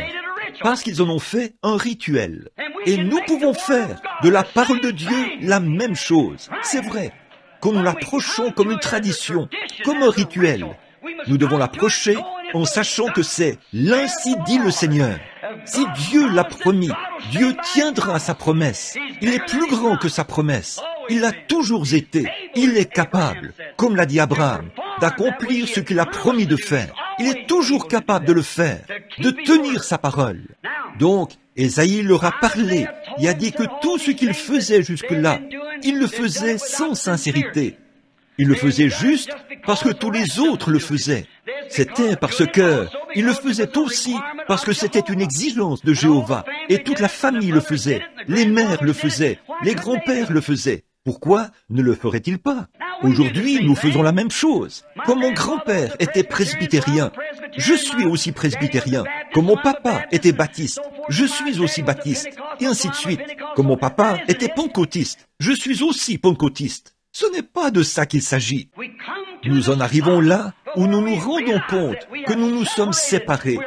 Parce qu'ils en ont fait un rituel. Et nous pouvons faire de la parole de Dieu la même chose. C'est vrai. Quand nous l'approchons comme une tradition, comme un rituel, nous devons l'approcher en sachant que c'est l'Ainsi dit le Seigneur. Si Dieu l'a promis, Dieu tiendra sa promesse. Il est plus grand que sa promesse. Il l'a toujours été. Il est capable, comme l'a dit Abraham, d'accomplir ce qu'il a promis de faire. Il est toujours capable de le faire, de tenir sa parole. Donc, Ésaïe leur a parlé. Il a dit que tout ce qu'il faisait jusque-là, il le faisait sans sincérité. Il le faisait juste parce que tous les autres le faisaient. C'était parce que il le faisait aussi parce que c'était une exigence de Jéhovah. Et toute la famille le faisait. Les mères le faisaient. Les grands-pères le faisaient. Pourquoi ne le ferait-il pas? Aujourd'hui, nous faisons la même chose. Comme mon grand-père était presbytérien, je suis aussi presbytérien. Comme mon papa était baptiste, je suis aussi baptiste. Et ainsi de suite. Comme mon papa était pentecôtiste, je suis aussi pentecôtiste. Ce n'est pas de ça qu'il s'agit. Nous en arrivons là où nous nous rendons compte que nous nous sommes séparés.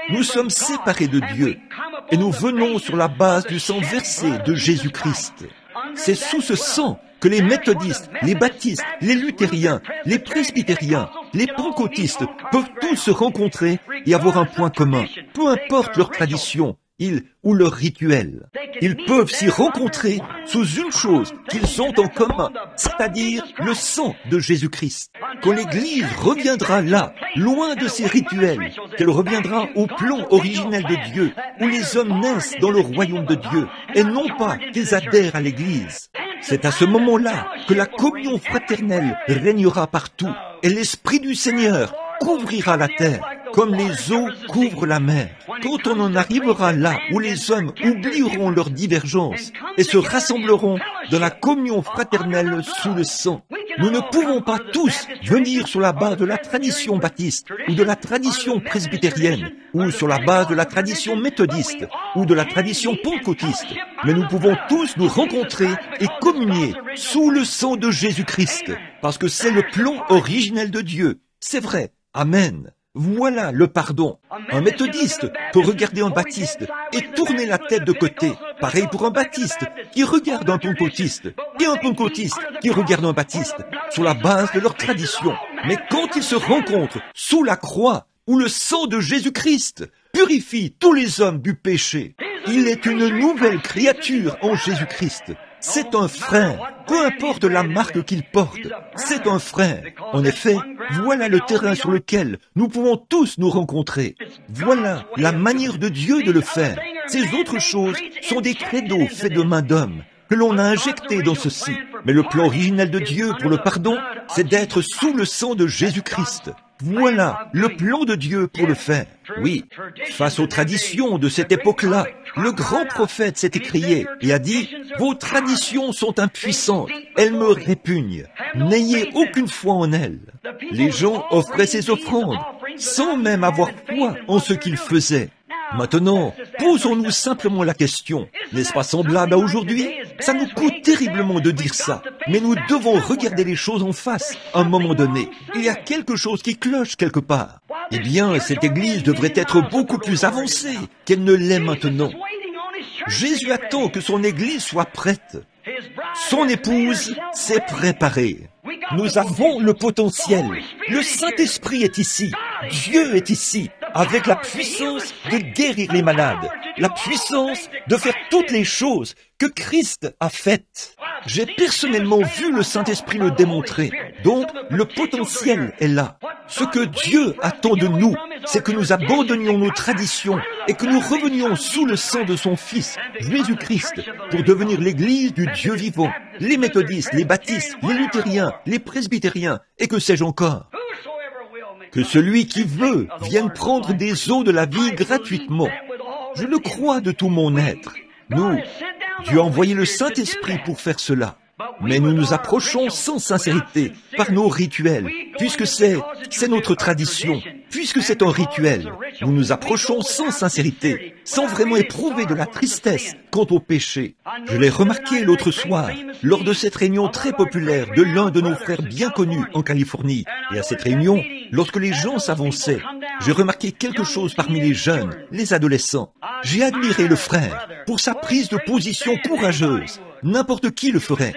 Nous sommes séparés de Dieu. Et nous venons sur la base du sang versé de Jésus-Christ. C'est sous ce sang que les méthodistes, les baptistes, les luthériens, les presbytériens, les pentecôtistes peuvent tous se rencontrer et avoir un point commun, peu importe leur tradition ou leur rituel. Ils peuvent s'y rencontrer sous une chose qu'ils ont en commun, c'est-à-dire le sang de Jésus-Christ. Quand l'Église reviendra là, loin de ses rituels, qu'elle reviendra au plan originel de Dieu, où les hommes naissent dans le royaume de Dieu, et non pas qu'ils adhèrent à l'Église. C'est à ce moment-là que la communion fraternelle régnera partout, et l'Esprit du Seigneur couvrira la terre, comme les eaux couvrent la mer. Quand on en arrivera là où les hommes oublieront leurs divergences et se rassembleront dans la communion fraternelle sous le sang, nous ne pouvons pas tous venir sur la base de la tradition baptiste ou de la tradition presbytérienne ou sur la base de la tradition méthodiste ou de la tradition pentecôtiste, mais nous pouvons tous nous rencontrer et communier sous le sang de Jésus-Christ, parce que c'est le plan originel de Dieu. C'est vrai. Amen. Voilà le pardon. Un méthodiste peut regarder un baptiste et tourner la tête de côté. Pareil pour un baptiste qui regarde un pentecôtiste et un pentecôtiste qui regarde un baptiste sur la base de leur tradition. Mais quand ils se rencontrent sous la croix où le sang de Jésus-Christ purifie tous les hommes du péché, il est une nouvelle créature en Jésus-Christ. C'est un frère, peu importe la marque qu'il porte, c'est un frère. En effet, voilà le terrain sur lequel nous pouvons tous nous rencontrer. Voilà la manière de Dieu de le faire. Ces autres choses sont des credos faits de main d'homme que l'on a injectés dans ceci. Mais le plan originel de Dieu pour le pardon, c'est d'être sous le sang de Jésus-Christ. Voilà le plan de Dieu pour le faire. Oui, face aux traditions de cette époque-là, le grand prophète s'est écrié et a dit « Vos traditions sont impuissantes, elles me répugnent, n'ayez aucune foi en elles. » Les gens offraient ces offrandes sans même avoir foi en ce qu'ils faisaient. Maintenant, posons-nous simplement la question, n'est-ce pas semblable à aujourd'hui? Ça nous coûte terriblement de dire ça, mais nous devons regarder les choses en face à un moment donné. Il y a quelque chose qui cloche quelque part. Eh bien, cette Église devrait être beaucoup plus avancée qu'elle ne l'est maintenant. Jésus attend que son Église soit prête. Son épouse s'est préparée. Nous avons le potentiel. Le Saint-Esprit est ici. Dieu est ici, avec la puissance de guérir les malades, la puissance de faire toutes les choses que Christ a faites. J'ai personnellement vu le Saint-Esprit le démontrer. Donc, le potentiel est là. Ce que Dieu attend de nous, c'est que nous abandonnions nos traditions et que nous revenions sous le sang de son Fils, Jésus-Christ, pour devenir l'Église du Dieu vivant, les méthodistes, les baptistes, les luthériens, les presbytériens, et que sais-je encore. Que celui qui veut vienne prendre des eaux de la vie gratuitement. Je le crois de tout mon être. Dieu a envoyé le Saint-Esprit pour faire cela. Mais nous nous approchons sans sincérité, par nos rituels, puisque c'est notre tradition, puisque c'est un rituel. Nous nous approchons sans sincérité, sans vraiment éprouver de la tristesse quant au péché. Je l'ai remarqué l'autre soir, lors de cette réunion très populaire de l'un de nos frères bien connus en Californie. Et à cette réunion, lorsque les gens s'avançaient, j'ai remarqué quelque chose parmi les jeunes, les adolescents. J'ai admiré le frère pour sa prise de position courageuse. N'importe qui le ferait.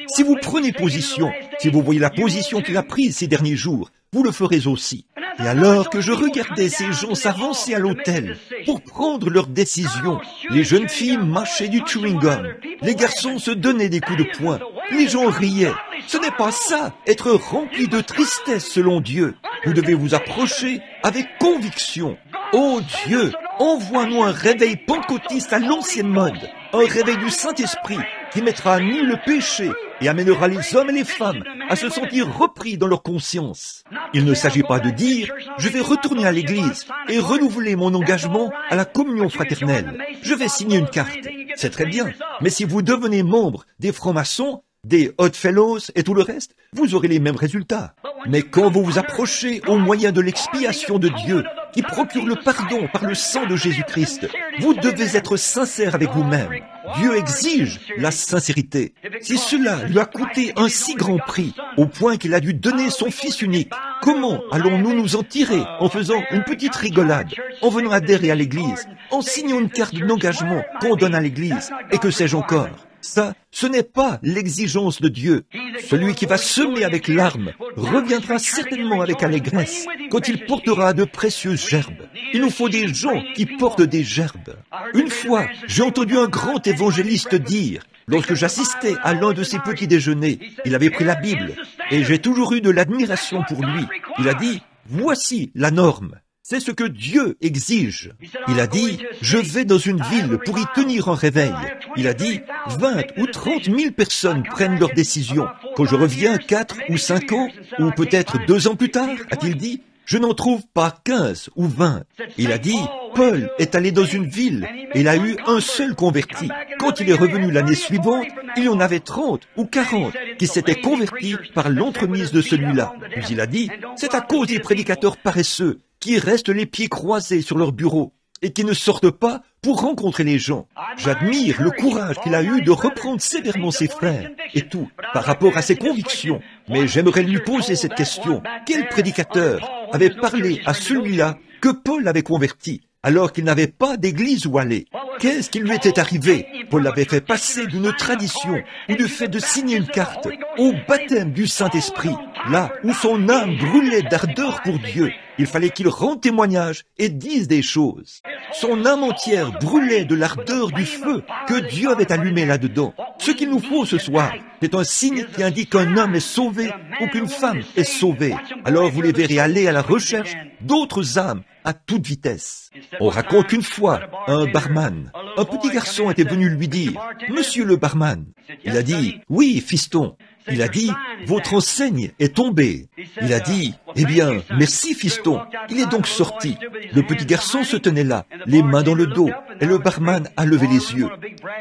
Si vous prenez position, si vous voyez la position qu'il a prise ces derniers jours, vous le ferez aussi. Et alors que je regardais ces gens s'avancer à l'autel pour prendre leurs décisions, les jeunes filles mâchaient du chewing-gum, les garçons se donnaient des coups de poing, les gens riaient. Ce n'est pas ça, être rempli de tristesse selon Dieu. Vous devez vous approcher avec conviction. Oh Dieu, envoie-nous un réveil pentecôtiste à l'ancienne mode, un réveil du Saint-Esprit qui mettra à nu le péché et amènera les hommes et les femmes à se sentir repris dans leur conscience. Il ne s'agit pas de dire « je vais retourner à l'église et renouveler mon engagement à la communion fraternelle. Je vais signer une carte. » C'est très bien, mais si vous devenez membre des francs-maçons, des Odd Fellows et tout le reste, vous aurez les mêmes résultats. Mais quand vous vous approchez au moyen de l'expiation de Dieu, qui procure le pardon par le sang de Jésus-Christ, vous devez être sincère avec vous-même. Dieu exige la sincérité. Si cela lui a coûté un si grand prix, au point qu'il a dû donner son Fils unique, comment allons-nous nous en tirer en faisant une petite rigolade, en venant adhérer à l'Église, en signant une carte d'engagement qu'on donne à l'Église, et que sais-je encore? Ça, ce n'est pas l'exigence de Dieu. Celui qui va semer avec larmes reviendra certainement avec allégresse quand il portera de précieuses gerbes. Il nous faut des gens qui portent des gerbes. Une fois, j'ai entendu un grand évangéliste dire, lorsque j'assistais à l'un de ses petits déjeuners, il avait pris la Bible, et j'ai toujours eu de l'admiration pour lui. Il a dit, voici la norme. C'est ce que Dieu exige. Il a dit, je vais dans une ville pour y tenir un réveil. Il a dit, 20 ou 30 000 personnes prennent leurs décisions. Quand je reviens 4 ou 5 ans, ou peut-être 2 ans plus tard, a-t-il dit, je n'en trouve pas 15 ou 20. Il a dit, Paul est allé dans une ville et il a eu un seul converti. Quand il est revenu l'année suivante, il y en avait 30 ou 40 qui s'étaient convertis par l'entremise de celui-là. Puis il a dit, c'est à cause des prédicateurs paresseux qui restent les pieds croisés sur leur bureau et qui ne sortent pas pour rencontrer les gens. J'admire le courage qu'il a eu de reprendre sévèrement ses frères et tout par rapport à ses convictions. Mais j'aimerais lui poser cette question. Quel prédicateur avait parlé à celui-là que Paul avait converti alors qu'il n'avait pas d'église où aller? Qu'est-ce qui lui était arrivé? Paul l'avait fait passer d'une tradition ou du fait de signer une carte au baptême du Saint-Esprit, là où son âme brûlait d'ardeur pour Dieu. Il fallait qu'il rende témoignage et dise des choses. Son âme entière brûlait de l'ardeur du feu que Dieu avait allumé là-dedans. Ce qu'il nous faut ce soir, c'est un signe qui indique qu'un homme est sauvé ou qu'une femme est sauvée. Alors vous les verrez aller à la recherche d'autres âmes à toute vitesse. On raconte qu'une fois, un barman, un petit garçon était venu lui dire, « Monsieur le barman », il a dit, « Oui, fiston ». Il a dit, « Votre enseigne est tombée ». Il a dit, « Eh bien, merci fiston ». Il est donc sorti. Le petit garçon se tenait là, les mains dans le dos, et le barman a levé les yeux.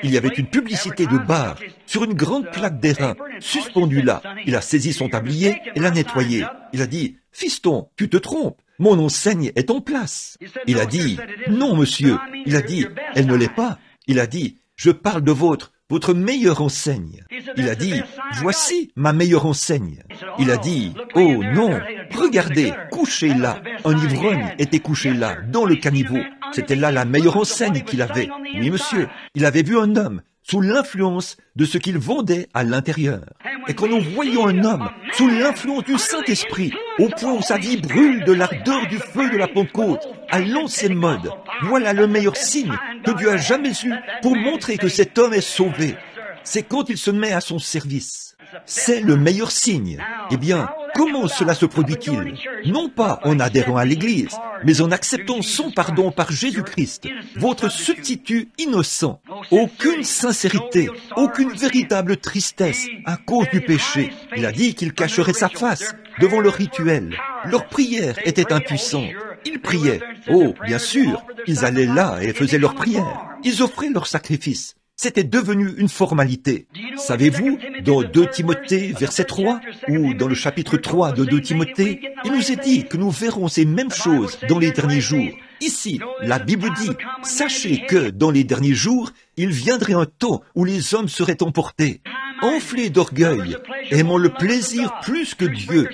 Il y avait une publicité de bar sur une grande plaque d'airain suspendue là. Il a saisi son tablier et l'a nettoyé. Il a dit, « Fiston, tu te trompes. Mon enseigne est en place. » Il a dit, « Non, monsieur. » Il a dit, « Elle ne l'est pas. » Il a dit, « Je parle de votre meilleure enseigne. » Il a dit, « Voici ma meilleure enseigne. » Il a dit, « Oh non, regardez, couché là. Un ivrogne était couché là, dans le caniveau. C'était là la meilleure enseigne qu'il avait. Oui, monsieur, il avait vu un homme sous l'influence de ce qu'il vendait à l'intérieur. Et quand nous voyons un homme sous l'influence du Saint-Esprit, au point où sa vie brûle de l'ardeur du feu de la Pentecôte, à l'ancienne mode, voilà le meilleur signe que Dieu a jamais eu pour montrer que cet homme est sauvé. C'est quand il se met à son service. C'est le meilleur signe. Eh bien, comment cela se produit-il? Non pas en adhérant à l'Église, mais en acceptant son pardon par Jésus-Christ, votre substitut innocent. Aucune sincérité, aucune véritable tristesse à cause du péché. Il a dit qu'il cacherait sa face devant leur rituel. Leur prière était impuissante. Ils priaient. Oh, bien sûr, ils allaient là et faisaient leur prière. Ils offraient leur sacrifice. C'était devenu une formalité. Savez-vous, dans 2 Timothée, verset 3, ou dans le chapitre 3 de 2 Timothée, il nous est dit que nous verrons ces mêmes choses dans les derniers jours. Ici, la Bible dit, « Sachez que, dans les derniers jours, il viendrait un temps où les hommes seraient emportés, enflés d'orgueil, aimant le plaisir plus que Dieu,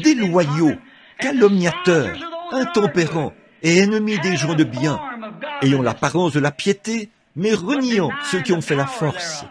déloyaux, calomniateurs, intempérants et ennemis des gens de bien, ayant l'apparence de la piété, mais reniant ceux qui ont fait la force.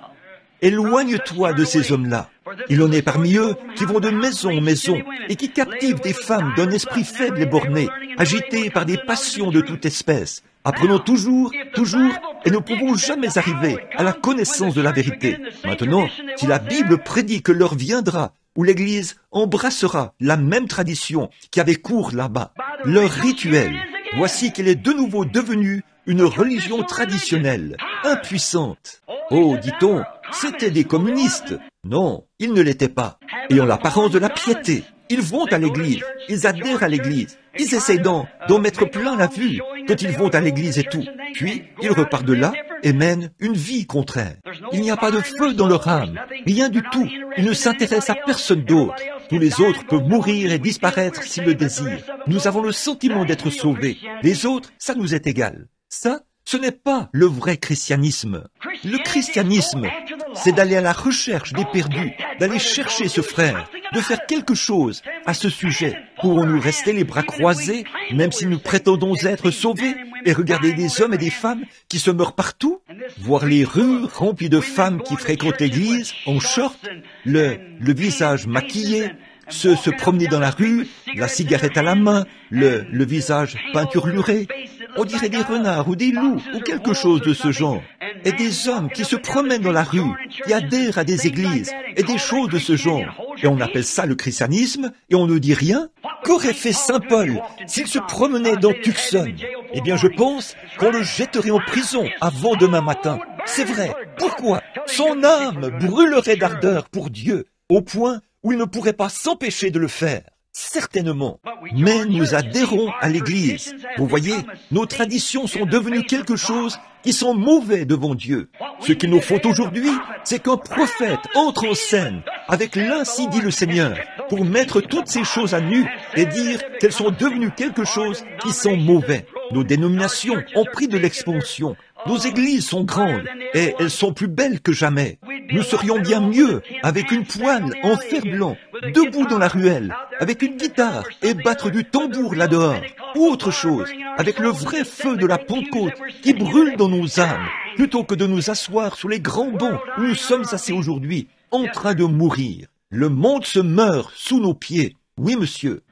Éloigne-toi de ces hommes-là. Il en est parmi eux qui vont de maison en maison et qui captivent des femmes d'un esprit faible et borné, agitées par des passions de toute espèce. Apprenons toujours, et ne pouvons jamais arriver à la connaissance de la vérité. Maintenant, si la Bible prédit que l'heure viendra où l'Église embrassera la même tradition qui avait cours là-bas, leur rituel, voici qu'elle est de nouveau devenue une religion traditionnelle, impuissante. Oh, dit-on, c'étaient des communistes. Non, ils ne l'étaient pas. Ayant l'apparence de la piété, ils vont à l'église, ils adhèrent à l'église, ils essayent d'en mettre plein la vue quand ils vont à l'église et tout. Puis, ils repartent de là et mènent une vie contraire. Il n'y a pas de feu dans leur âme, rien du tout. Ils ne s'intéressent à personne d'autre. Tous les autres peuvent mourir et disparaître s'ils le désirent. Nous avons le sentiment d'être sauvés. Les autres, ça nous est égal. Ça, ce n'est pas le vrai christianisme. Le christianisme, c'est d'aller à la recherche des perdus, d'aller chercher ce frère, de faire quelque chose à ce sujet. Pourrons-nous rester les bras croisés, même si nous prétendons être sauvés, et regarder des hommes et des femmes qui se meurent partout? Voir les rues remplies de femmes qui fréquentent l'église, en short, le visage maquillé, se promener dans la rue, la cigarette à la main, le visage peinturluré. On dirait des renards ou des loups ou quelque chose de ce genre. Et des hommes qui se promènent dans la rue, qui adhèrent à des églises et des choses de ce genre. Et on appelle ça le christianisme et on ne dit rien. Qu'aurait fait Saint Paul s'il se promenait dans Tucson? Eh bien, je pense qu'on le jetterait en prison avant demain matin. C'est vrai. Pourquoi? Son âme brûlerait d'ardeur pour Dieu, au point où il ne pourrait pas s'empêcher de le faire. Certainement. Mais nous adhérons à l'Église. Vous voyez, nos traditions sont devenues quelque chose qui sont mauvais devant Dieu. Ce qu'il nous faut aujourd'hui, c'est qu'un prophète entre en scène avec l'Ainsi dit le Seigneur pour mettre toutes ces choses à nu et dire qu'elles sont devenues quelque chose qui sont mauvais. Nos dénominations ont pris de l'expansion. Nos églises sont grandes et elles sont plus belles que jamais. Nous serions bien mieux avec une poêle en fer blanc, debout dans la ruelle, avec une guitare et battre du tambour là-dehors, ou autre chose, avec le vrai feu de la Pentecôte qui brûle dans nos âmes, plutôt que de nous asseoir sur les grands bancs où nous sommes assis aujourd'hui, en train de mourir. Le monde se meurt sous nos pieds. Oui, monsieur.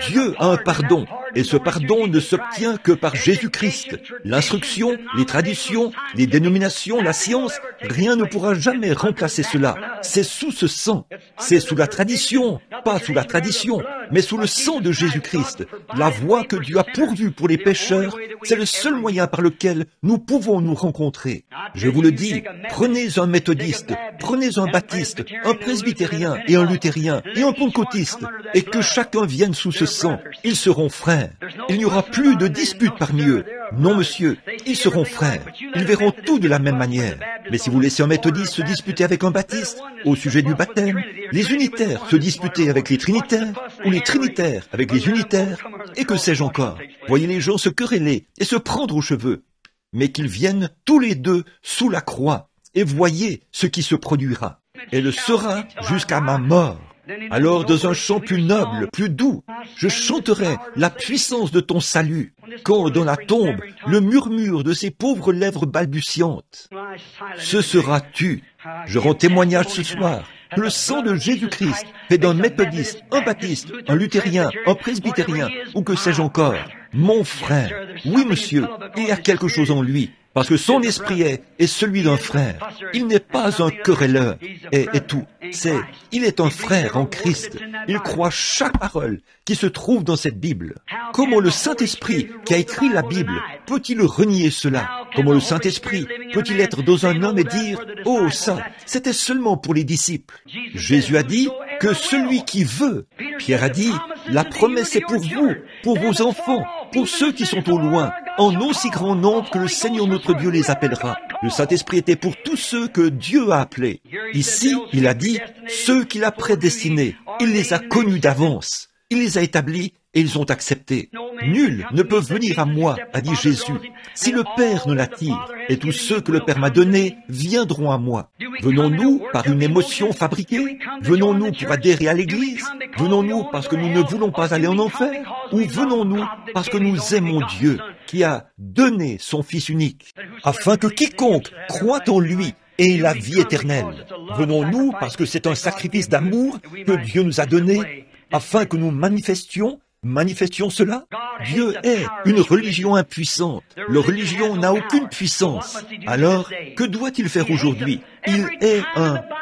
Dieu a un pardon, et ce pardon ne s'obtient que par Jésus-Christ. L'instruction, les traditions, les dénominations, la science, rien ne pourra jamais remplacer cela. C'est sous ce sang. C'est sous la tradition, pas sous la tradition, mais sous le sang de Jésus-Christ. La voie que Dieu a pourvue pour les pécheurs, c'est le seul moyen par lequel nous pouvons nous rencontrer. Je vous le dis, prenez un méthodiste, prenez un baptiste, un presbytérien et un luthérien et un pentecôtiste, et que chacun vienne sous ce sang. Ils seront frères. Il n'y aura plus de dispute parmi eux. Non, monsieur, ils seront frères. Ils verront tout de la même manière. Mais si vous laissez un méthodiste se disputer avec un baptiste au sujet du baptême, les unitaires se disputer avec les trinitaires, ou les trinitaires avec les unitaires, et que sais-je encore. Voyez les gens se quereller et se prendre aux cheveux. Mais qu'ils viennent tous les deux sous la croix, et voyez ce qui se produira. Et le sera jusqu'à ma mort. Alors, dans un chant plus noble, plus doux, je chanterai la puissance de ton salut, quand dans la tombe, le murmure de ces pauvres lèvres balbutiantes. Ce seras-tu. Je rends témoignage ce soir que le sang de Jésus-Christ fait d'un méthodiste, un baptiste, un luthérien, un presbytérien, ou que sais-je encore, mon frère. Oui, monsieur, il y a quelque chose en lui. Parce que son esprit est celui d'un frère. Il n'est pas un querelleur et tout. Il est un frère en Christ. Il croit chaque parole qui se trouve dans cette Bible. Comment le Saint-Esprit qui a écrit la Bible peut-il renier cela? Comment le Saint-Esprit peut-il être dans un homme et dire « Oh, ça, c'était seulement pour les disciples ». Jésus a dit que celui qui veut, Pierre a dit « La promesse est pour vous, pour vos enfants, pour ceux qui sont au loin, en aussi grand nombre que le Seigneur notre Dieu les appellera. » Le Saint-Esprit était pour tous ceux que Dieu a appelés. Ici, il a dit ceux qu'il a prédestinés. Il les a connus d'avance. Il les a établis et ils ont accepté. Nul ne peut venir à moi, a dit Jésus, si le Père ne l'attire, et tous ceux que le Père m'a donnés viendront à moi. Venons-nous par une émotion fabriquée? Venons-nous pour adhérer à l'Église? Venons-nous parce que nous ne voulons pas aller en enfer? Ou venons-nous parce que nous aimons Dieu, qui a donné son Fils unique, afin que quiconque croit en lui ait la vie éternelle? Venons-nous parce que c'est un sacrifice d'amour que Dieu nous a donné, afin que nous manifestions cela? Dieu est une religion impuissante. La religion n'a aucune puissance. Alors, que doit-il faire aujourd'hui? Il est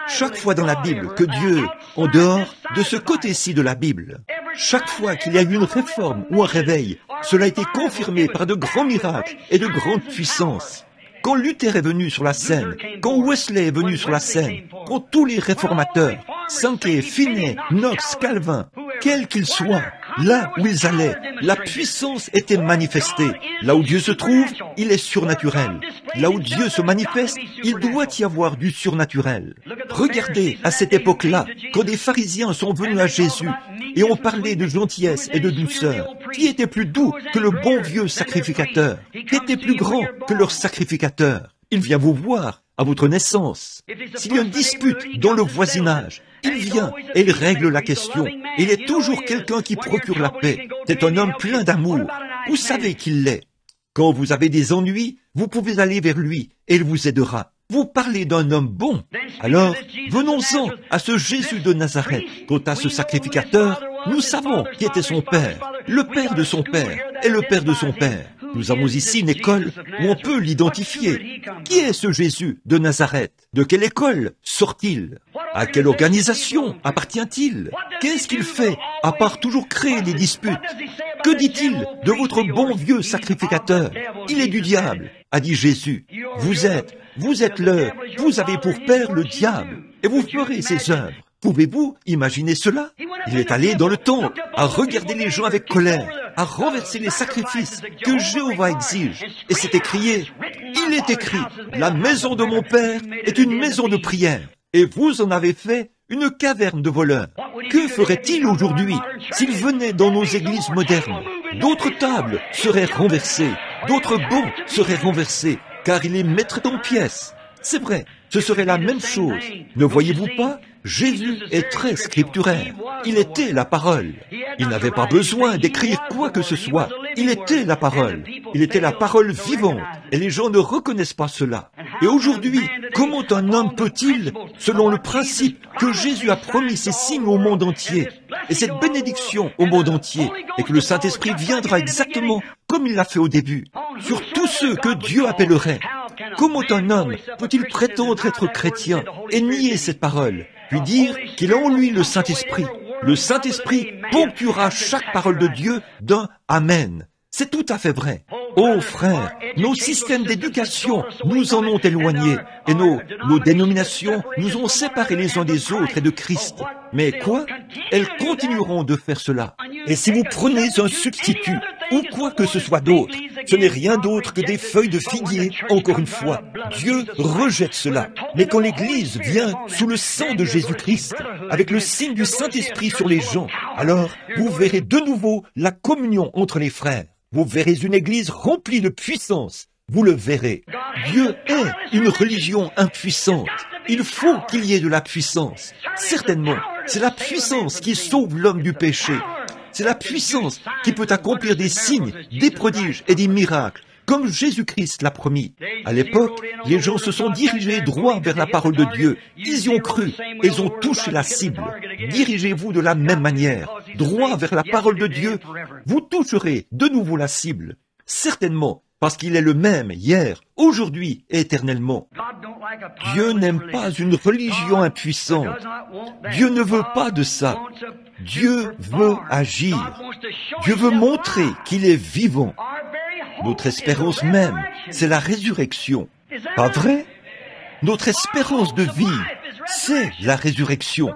chaque fois dans la Bible que Dieu, en dehors de ce côté-ci de la Bible, chaque fois qu'il y a eu une réforme ou un réveil, cela a été confirmé par de grands miracles et de grandes puissances. Quand Luther est venu sur la scène, quand Wesley est venu sur la scène, quand tous les réformateurs, Sankey, Finney, Knox, Calvin, quels qu'ils soient, là où ils allaient, la puissance était manifestée. Là où Dieu se trouve, il est surnaturel. Là où Dieu se manifeste, il doit y avoir du surnaturel. Regardez à cette époque-là, quand des pharisiens sont venus à Jésus et ont parlé de gentillesse et de douceur. Qui était plus doux que le bon vieux sacrificateur? Qui était plus grand que leur sacrificateur? Il vient vous voir à votre naissance. S'il y a une dispute dans le voisinage, il vient et il règle la question. Il est toujours quelqu'un qui procure la paix. C'est un homme plein d'amour. Vous savez qu'il l'est. Quand vous avez des ennuis, vous pouvez aller vers lui et il vous aidera. Vous parlez d'un homme bon. Alors, venons-en à ce Jésus de Nazareth. Quant à ce sacrificateur, nous savons qui était son père, le père de son père et le père de son père. Nous avons ici une école où on peut l'identifier. Qui est ce Jésus de Nazareth? De quelle école sort-il? À quelle organisation appartient-il? Qu'est-ce qu'il fait, à part toujours créer des disputes? Que dit-il de votre bon vieux sacrificateur? Il est du diable, a dit Jésus. Vous êtes vous avez pour père le diable, et vous ferez ses œuvres. Pouvez-vous imaginer cela? Il est allé dans le temple, à regarder les gens avec colère, à renverser les sacrifices que Jéhovah exige. Et c'est écrié, il est écrit, la maison de mon père est une maison de prière, et vous en avez fait une caverne de voleurs. Que ferait-il aujourd'hui s'il venait dans nos églises modernes? D'autres tables seraient renversées, d'autres bancs seraient renversés, car il les mettrait en pièces. C'est vrai, ce serait la même chose. Ne voyez-vous pas? Jésus est très scripturaire. Il était la parole. Il n'avait pas besoin d'écrire quoi que ce soit. Il était la parole. Il était la parole vivante. Et les gens ne reconnaissent pas cela. Et aujourd'hui, comment un homme peut-il, selon le principe que Jésus a promis ces signes au monde entier, et cette bénédiction au monde entier, et que le Saint-Esprit viendra exactement comme il l'a fait au début, sur tous ceux que Dieu appellerait. Comment un homme peut-il prétendre être chrétien et nier cette parole, puis dire qu'il a en lui le Saint-Esprit? Le Saint-Esprit ponctuera chaque parole de Dieu d'un « Amen ». C'est tout à fait vrai. Oh frères, nos systèmes d'éducation nous en ont éloignés et nos dénominations nous ont séparés les uns des autres et de Christ. Mais quoi? Elles continueront de faire cela. Et si vous prenez un substitut ou quoi que ce soit d'autre, ce n'est rien d'autre que des feuilles de figuier, encore une fois. Dieu rejette cela. Mais quand l'Église vient sous le sang de Jésus-Christ, avec le signe du Saint-Esprit sur les gens, alors vous verrez de nouveau la communion entre les frères. Vous verrez une Église remplie de puissance. Vous le verrez. Dieu est une religion impuissante. Il faut qu'il y ait de la puissance. Certainement, c'est la puissance qui sauve l'homme du péché. C'est la puissance qui peut accomplir des signes, des prodiges et des miracles, comme Jésus-Christ l'a promis. À l'époque, les gens se sont dirigés droit vers la parole de Dieu. Ils y ont cru. Ils ont touché la cible. Dirigez-vous de la même manière, droit vers la parole de Dieu. Vous toucherez de nouveau la cible. Certainement, parce qu'il est le même hier, aujourd'hui et éternellement. Dieu n'aime pas une religion impuissante. Dieu ne veut pas de ça. Dieu veut agir. Dieu veut montrer qu'il est vivant. Notre espérance même, c'est la résurrection. Pas vrai? Notre espérance de vie, c'est la résurrection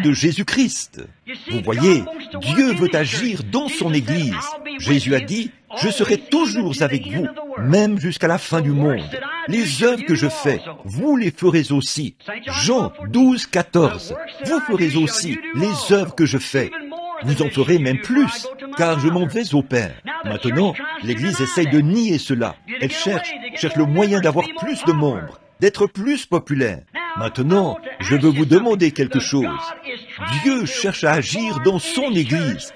de Jésus-Christ. Vous voyez, Dieu veut agir dans son Église. Jésus a dit, « Je serai toujours avec vous, même jusqu'à la fin du monde. Les œuvres que je fais, vous les ferez aussi. » Jean 12, 14. Vous ferez aussi les œuvres que je fais. Vous en ferez même plus, car je m'en vais au Père. Maintenant, l'Église essaye de nier cela. Elle cherche le moyen d'avoir plus de membres, d'être plus populaire. Maintenant, je veux vous demander quelque chose. Dieu cherche à agir dans son Église,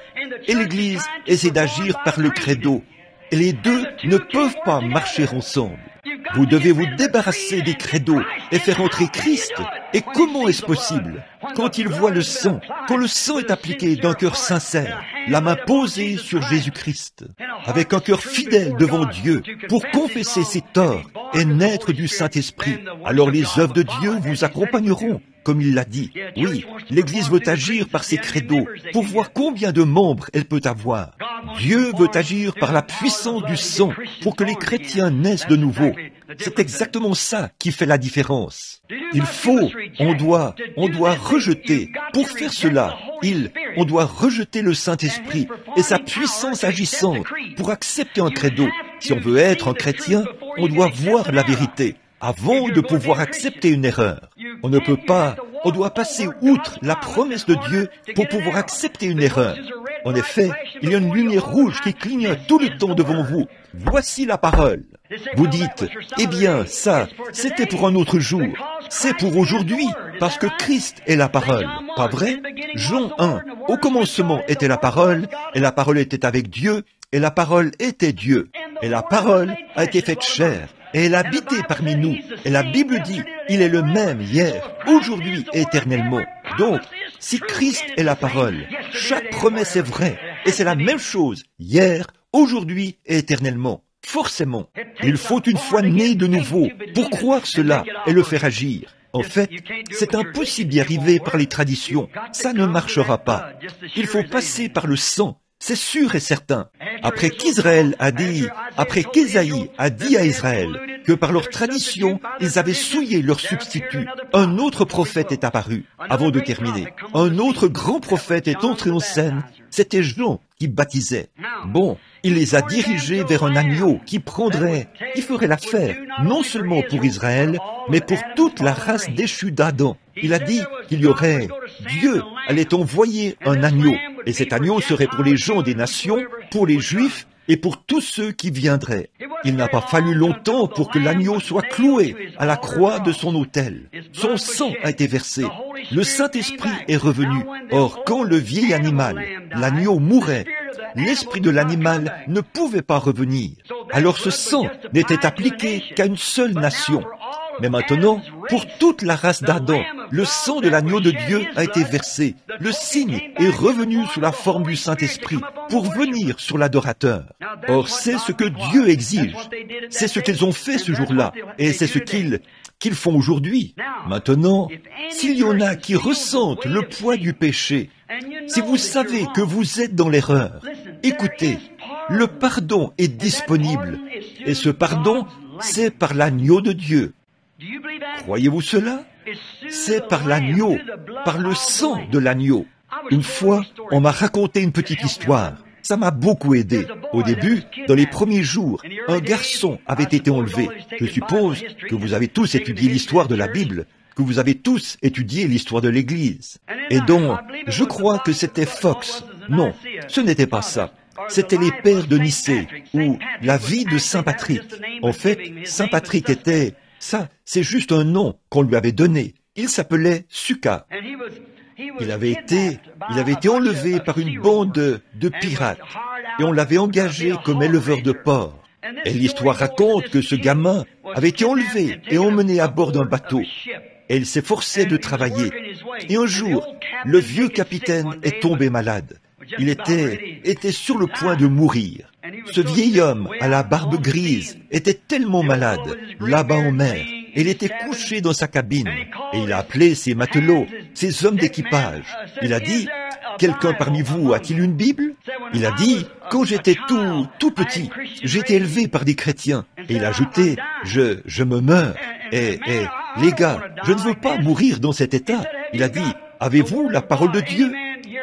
et l'Église essaie d'agir par le credo. Et les deux ne peuvent pas marcher ensemble. Vous devez vous débarrasser des credos et faire entrer Christ. Et comment est-ce possible? Quand il voit le sang, quand le sang est appliqué d'un cœur sincère, la main posée sur Jésus-Christ, avec un cœur fidèle devant Dieu, pour confesser ses torts et naître du Saint-Esprit, alors les œuvres de Dieu vous accompagneront, comme il l'a dit. Oui, l'Église veut agir par ses credos pour voir combien de membres elle peut avoir. Dieu veut agir par la puissance du sang pour que les chrétiens naissent de nouveau. C'est exactement ça qui fait la différence. On doit rejeter, pour faire cela, on doit rejeter le Saint-Esprit et sa puissance agissante pour accepter un credo. Si on veut être un chrétien, on doit voir la vérité avant de pouvoir accepter une erreur. On doit passer outre la promesse de Dieu pour pouvoir accepter une erreur. En effet, il y a une lumière rouge qui clignote tout le temps devant vous. Voici la parole. Vous dites, eh bien, ça, c'était pour un autre jour. C'est pour aujourd'hui, parce que Christ est la parole. Pas vrai? Jean 1. Au commencement était la parole, et la parole était avec Dieu, et la parole était Dieu. Et la parole a été faite chair, et elle habitait parmi nous. Et la Bible dit, il est le même hier, aujourd'hui et éternellement. Donc, si Christ est la parole, chaque promesse est vraie, et c'est la même chose hier, aujourd'hui et éternellement. Forcément, il faut une foi née de nouveau pour croire cela et le faire agir. En fait, c'est impossible d'y arriver par les traditions. Ça ne marchera pas. Il faut passer par le sang. C'est sûr et certain. Après qu'Ésaïe a dit à Israël que par leur tradition, ils avaient souillé leur substitut, un autre prophète est apparu. Avant de terminer, un autre grand prophète est entré en scène. C'était Jean qui baptisait. Bon, il les a dirigés vers un agneau qui ferait l'affaire, non seulement pour Israël, mais pour toute la race déchue d'Adam. Il a dit Dieu allait envoyer un agneau, et cet agneau serait pour les gens des nations, pour les Juifs, et pour tous ceux qui viendraient. Il n'a pas fallu longtemps pour que l'agneau soit cloué à la croix de son autel. Son sang a été versé. Le Saint-Esprit est revenu. Or, quand le vieil animal, l'agneau, mourait, l'esprit de l'animal ne pouvait pas revenir. Alors ce sang n'était appliqué qu'à une seule nation. Mais maintenant, pour toute la race d'Adam, le sang de l'agneau de Dieu a été versé. Le signe est revenu sous la forme du Saint-Esprit pour venir sur l'adorateur. Or, c'est ce que Dieu exige. C'est ce qu'ils ont fait ce jour-là et c'est ce qu'ils font aujourd'hui. Maintenant, s'il y en a qui ressentent le poids du péché, si vous savez que vous êtes dans l'erreur, écoutez, le pardon est disponible. Et ce pardon, c'est par l'agneau de Dieu. Croyez-vous cela? C'est par l'agneau, par le sang de l'agneau. Une fois, on m'a raconté une petite histoire. Ça m'a beaucoup aidé. Au début, dans les premiers jours, un garçon avait été enlevé. Je suppose que vous avez tous étudié l'histoire de la Bible, que vous avez tous étudié l'histoire de l'Église. Et donc, je crois que c'était Fox. Non, ce n'était pas ça. C'était les pères de Nicée, ou la vie de Saint Patrick. En fait, Saint Patrick était... Ça, c'est juste un nom qu'on lui avait donné. Il s'appelait Suka. Il avait été enlevé par une bande de pirates et on l'avait engagé comme éleveur de porcs. Et l'histoire raconte que ce gamin avait été enlevé et emmené à bord d'un bateau. Et il s'efforçait de travailler. Et un jour, le vieux capitaine est tombé malade. Il était sur le point de mourir. Ce vieil homme à la barbe grise était tellement malade, là-bas en mer. Et il était couché dans sa cabine. Et il a appelé ses matelots, ses hommes d'équipage. Il a dit, « Quelqu'un parmi vous a-t-il une Bible ?» Il a dit, « Quand j'étais tout petit, j'ai été élevé par des chrétiens. » Et il a ajouté, « Je me meurs. Et les gars, je ne veux pas mourir dans cet état. » Il a dit, « Avez-vous la parole de Dieu ?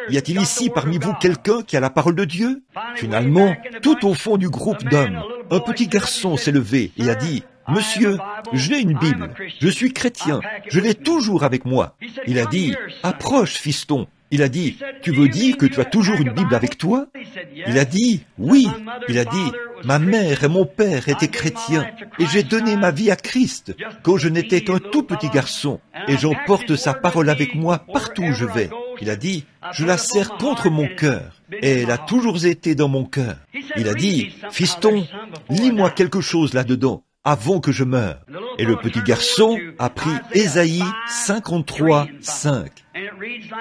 Y a-t-il ici parmi vous quelqu'un qui a la parole de Dieu ?» Finalement, tout au fond du groupe d'hommes, un petit garçon s'est levé et a dit, « Monsieur, j'ai une Bible, je suis chrétien, je l'ai toujours avec moi. » Il a dit, « Approche, fiston. » Il a dit, « Tu veux dire que tu as toujours une Bible avec toi ?» Il a dit, « Oui. » Il a dit, « Ma mère et mon père étaient chrétiens et j'ai donné ma vie à Christ quand je n'étais qu'un tout petit garçon et j'emporte sa parole avec moi partout où je vais. » Il a dit, « Je la serre contre mon cœur et elle a toujours été dans mon cœur. » Il a dit, « Fiston, lis-moi quelque chose là-dedans avant que je meure. » Et le petit garçon a pris Ésaïe 53, 5.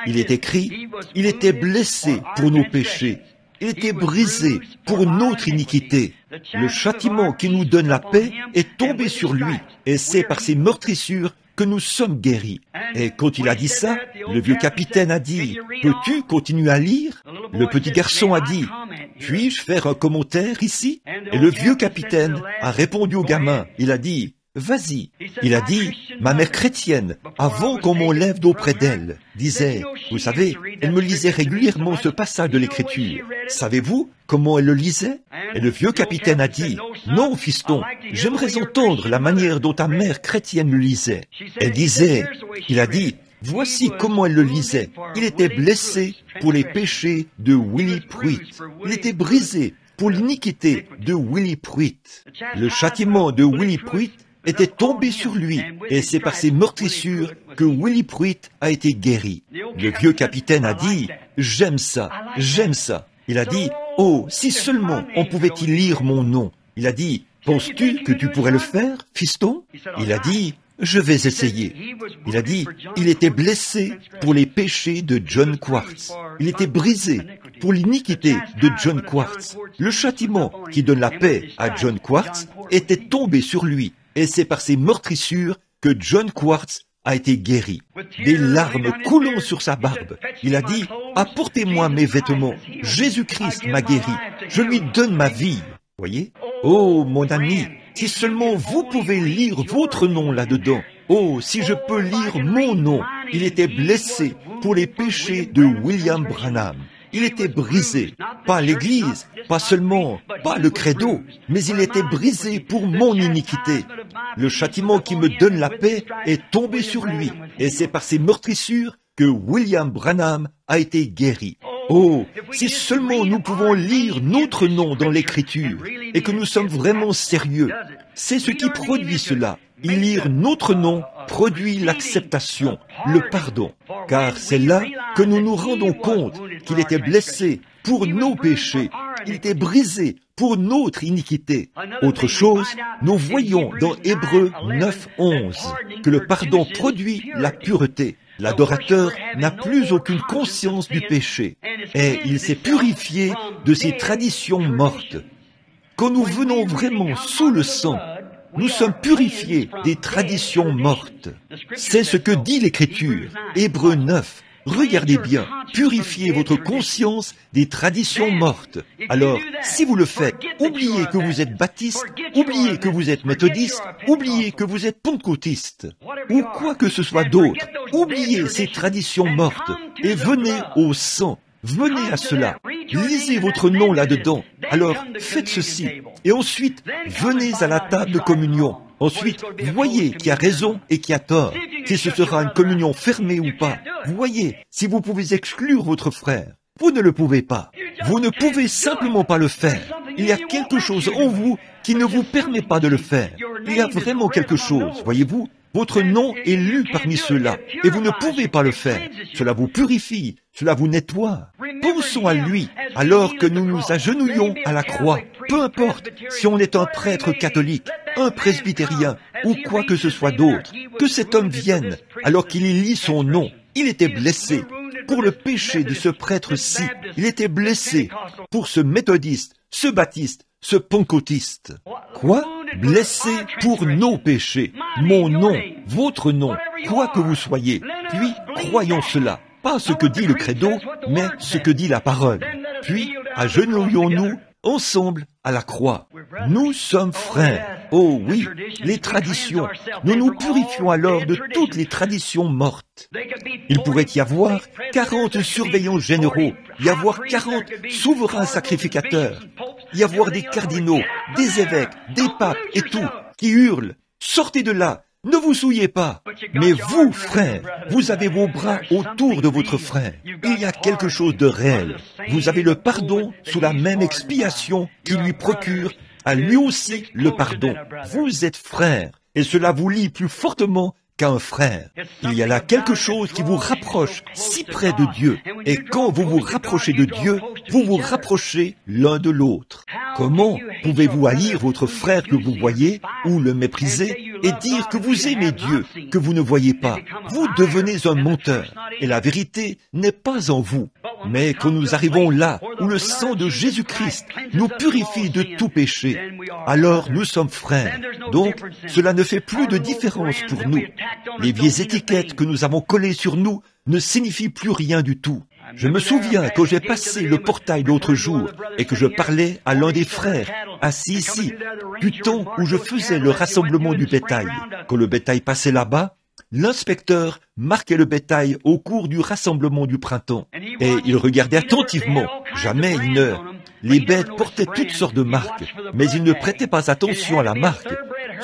Il est écrit, « Il était blessé pour nos péchés, il était brisé pour notre iniquité. Le châtiment qui nous donne la paix est tombé sur lui, et c'est par ses meurtrissures que nous sommes guéris. » Et quand il a dit ça, le vieux capitaine a dit, « Peux-tu continuer à lire ?» Le petit garçon a dit, « Puis-je faire un commentaire ici ?» Et le vieux capitaine a répondu au gamin, il a dit, « Vas-y. » Il a dit, « Ma mère chrétienne, avant qu'on m'enlève d'auprès d'elle, disait, vous savez, elle me lisait régulièrement ce passage de l'Écriture. Savez-vous comment elle le lisait ?» Et le vieux capitaine a dit, « Non, fiston, j'aimerais entendre la manière dont ta mère chrétienne le lisait. » Elle disait, il a dit, « Voici comment elle le lisait. Il était blessé pour les péchés de Willie Pruitt. Il était brisé pour l'iniquité de Willie Pruitt. Le châtiment de Willie Pruitt était tombé sur lui, et c'est par ses meurtrissures que Willie Pruitt a été guéri. » Le vieux capitaine a dit, « J'aime ça, j'aime ça. » Il a dit, « Oh, si seulement on pouvait y lire mon nom. » Il a dit, « Penses-tu que tu pourrais le faire, fiston ?» Il a dit, « Je vais essayer. » Il a dit, « Il était blessé pour les péchés de John Quartz. Il était brisé pour l'iniquité de John Quartz. Le châtiment qui donne la paix à John Quartz était tombé sur lui. Et c'est par ses meurtrissures que John Quartz a été guéri. » Des larmes coulant sur sa barbe, il a dit, « Apportez-moi mes vêtements. Jésus-Christ m'a guéri. Je lui donne ma vie. » Voyez? Oh, mon ami, si seulement vous pouvez lire votre nom là-dedans. Oh, si je peux lire mon nom. Il était blessé pour les péchés de William Branham. Il était brisé, pas l'Église, pas seulement, pas le credo, mais il était brisé pour mon iniquité. Le châtiment qui me donne la paix est tombé sur lui, et c'est par ses meurtrissures que William Branham a été guéri. Oh, si seulement nous pouvons lire notre nom dans l'Écriture, et que nous sommes vraiment sérieux, c'est ce qui produit cela. Lire notre nom produit l'acceptation, le pardon, car c'est là que nous nous rendons compte qu'il était blessé pour nos péchés, il était brisé pour notre iniquité. Autre chose, nous voyons dans Hébreux 9:11 que le pardon produit la pureté. L'adorateur n'a plus aucune conscience du péché et il s'est purifié de ses traditions mortes. Quand nous venons vraiment sous le sang, nous sommes purifiés des traditions mortes. C'est ce que dit l'Écriture, Hébreux 9. Regardez bien, purifiez votre conscience des traditions mortes. Alors, si vous le faites, oubliez que vous êtes baptiste, oubliez que vous êtes méthodiste, oubliez que vous êtes pentecôtiste, ou quoi que ce soit d'autre. Oubliez ces traditions mortes et venez au sang. Venez à cela. Lisez votre nom là-dedans. Alors, faites ceci. Et ensuite, venez à la table de communion. Ensuite, voyez qui a raison et qui a tort. Si ce sera une communion fermée ou pas. Voyez si vous pouvez exclure votre frère. Vous ne le pouvez pas. Vous ne pouvez simplement pas le faire. Il y a quelque chose en vous qui ne vous permet pas de le faire. Il y a vraiment quelque chose, voyez-vous. Votre nom est lu parmi ceux-là, et vous ne pouvez pas le faire. Cela vous purifie, cela vous nettoie. Pensons à lui, alors que nous nous agenouillons à la croix. Peu importe si on est un prêtre catholique, un presbytérien, ou quoi que ce soit d'autre. Que cet homme vienne, alors qu'il y lit son nom. Il était blessé pour le péché de ce prêtre-ci. Il était blessé pour ce méthodiste, ce baptiste, ce pentecôtiste. Quoi? Blessé pour nos péchés. Mon nom, votre nom, quoi que vous soyez. Puis, croyons cela. Pas ce que dit le credo, mais ce que dit la parole. Puis, agenouillons-nous ensemble à la croix. Nous sommes frères. Oh oui, les traditions. Nous nous purifions alors de toutes les traditions mortes. Il pourrait y avoir 40 surveillants généraux, y avoir 40 souverains sacrificateurs, y avoir des cardinaux, des évêques, des papes et tout, qui hurlent « Sortez de là ! Ne vous souillez pas !» Mais vous, frères, vous avez vos bras autour de votre frère. Il y a quelque chose de réel. Vous avez le pardon sous la même expiation qui lui procure à lui aussi le pardon. Vous êtes frères, et cela vous lie plus fortement qu'un frère. Il y a là quelque chose qui vous rapproche si près de Dieu. Et quand vous vous rapprochez de Dieu, vous vous rapprochez l'un de l'autre. Comment pouvez-vous haïr votre frère que vous voyez ou le mépriser et dire que vous aimez Dieu que vous ne voyez pas? Vous devenez un menteur et la vérité n'est pas en vous. Mais quand nous arrivons là où le sang de Jésus-Christ nous purifie de tout péché, alors nous sommes frères. Donc, cela ne fait plus de différence pour nous. Les vieilles étiquettes que nous avons collées sur nous ne signifient plus rien du tout. Je me souviens quand j'ai passé le portail l'autre jour et que je parlais à l'un des frères assis ici, du temps où je faisais le rassemblement du bétail. Quand le bétail passait là-bas, l'inspecteur marquait le bétail au cours du rassemblement du printemps. Et il regardait attentivement, jamais une heure. Les bêtes portaient toutes sortes de marques, mais il ne prêtait pas attention à la marque.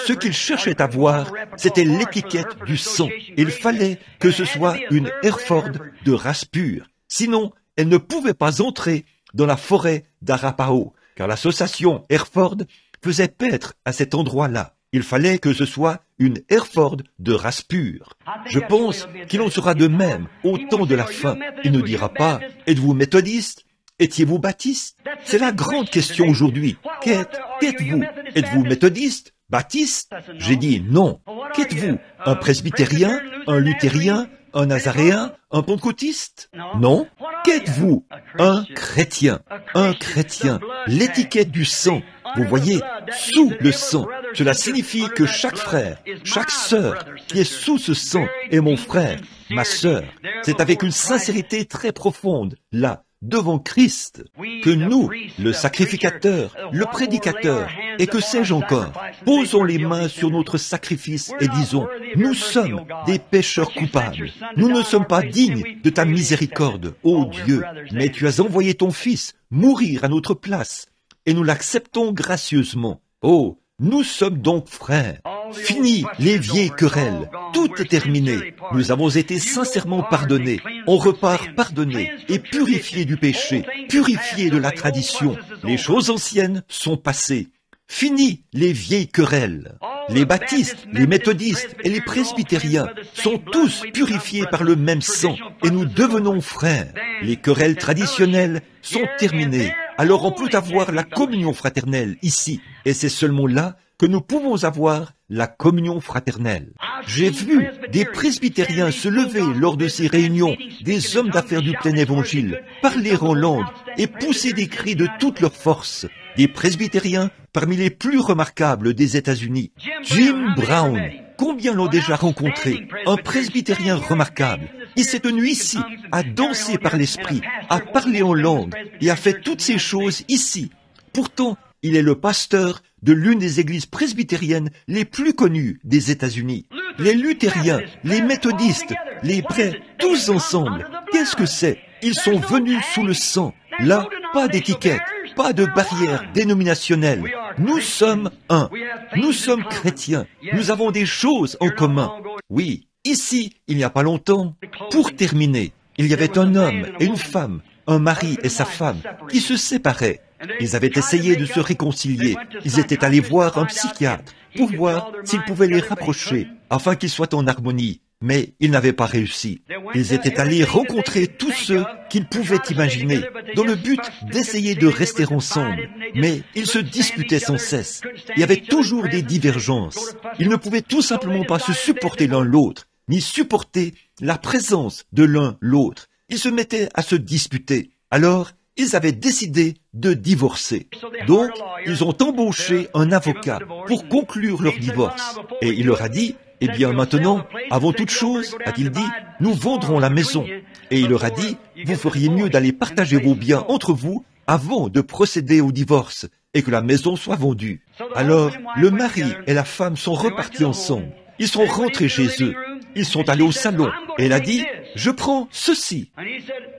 Ce qu'il cherchait à voir, c'était l'étiquette du sang. Il fallait que ce soit une Hereford de race pure. Sinon, elle ne pouvait pas entrer dans la forêt d'Arapaho, car l'association Hereford faisait paître à cet endroit-là. Il fallait que ce soit une Hereford de race pure. Je pense qu'il en sera de même au temps de la fin. Il ne dira pas « Êtes-vous méthodiste ? Étiez-vous baptiste ?» C'est la grande question aujourd'hui. Qu'êtes-vous? Êtes-vous méthodiste? Baptiste? J'ai dit non. Qu'êtes-vous? Un presbytérien? Un luthérien? Un nazaréen? Un pentecôtiste? Non. Qu'êtes-vous? Un chrétien. Un chrétien. L'étiquette du sang. Vous voyez, sous le sang. Cela signifie que chaque frère, chaque sœur qui est sous ce sang est mon frère, ma sœur. C'est avec une sincérité très profonde, là, devant Christ, que nous, le sacrificateur, le prédicateur, et que sais-je encore, posons les mains sur notre sacrifice et disons, nous sommes des pécheurs coupables. Nous ne sommes pas dignes de ta miséricorde, ô Dieu, mais tu as envoyé ton Fils mourir à notre place, et nous l'acceptons gracieusement. Oh, nous sommes donc frères. Fini les vieilles querelles. Tout est terminé. Nous avons été sincèrement pardonnés. On repart pardonnés et purifiés du péché, purifiés de la tradition. Les choses anciennes sont passées. Fini les vieilles querelles. Les baptistes, les méthodistes et les presbytériens sont tous purifiés par le même sang et nous devenons frères. Les querelles traditionnelles sont terminées. alors on peut avoir la communion fraternelle ici. Et c'est seulement là que nous pouvons avoir la communion fraternelle. J'ai vu des presbytériens se lever lors de ces réunions, des hommes d'affaires du plein évangile, parler en langue et pousser des cris de toute leur force. Des presbytériens parmi les plus remarquables des États-Unis. Jim Brown, combien l'ont déjà rencontré? Un presbytérien remarquable. Il s'est tenu ici, à danser par l'esprit, à parler en langue et a fait toutes ces choses ici. Pourtant, il est le pasteur de l'une des églises presbytériennes les plus connues des États-Unis. Les luthériens, les méthodistes, les prêtres, tous ensemble. Qu'est-ce que c'est? Ils sont venus sous le sang. Là, pas d'étiquette, pas de barrière dénominationnelle. Nous sommes un. Nous sommes chrétiens. Nous avons des choses en commun. Oui, ici, il n'y a pas longtemps. Pour terminer, il y avait un homme et une femme, un mari et sa femme, qui se séparaient. Ils avaient essayé de se réconcilier. Ils étaient allés voir un psychiatre pour voir s'ils pouvaient les rapprocher afin qu'ils soient en harmonie. Mais ils n'avaient pas réussi. Ils étaient allés rencontrer tous ceux qu'ils pouvaient imaginer dans le but d'essayer de rester ensemble. Mais ils se disputaient sans cesse. Il y avait toujours des divergences. Ils ne pouvaient tout simplement pas se supporter l'un l'autre, ni supporter la présence de l'un l'autre. Ils se mettaient à se disputer. Alors, ils avaient décidé de divorcer. Donc, ils ont embauché un avocat pour conclure leur divorce. Et il leur a dit, « Eh bien maintenant, avant toute chose, a-t-il dit, nous vendrons la maison. » Et il leur a dit, « Vous feriez mieux d'aller partager vos biens entre vous avant de procéder au divorce et que la maison soit vendue. » Alors, le mari et la femme sont repartis ensemble. Ils sont rentrés chez eux. Ils sont allés au salon. Et elle a dit, « Je prends ceci. »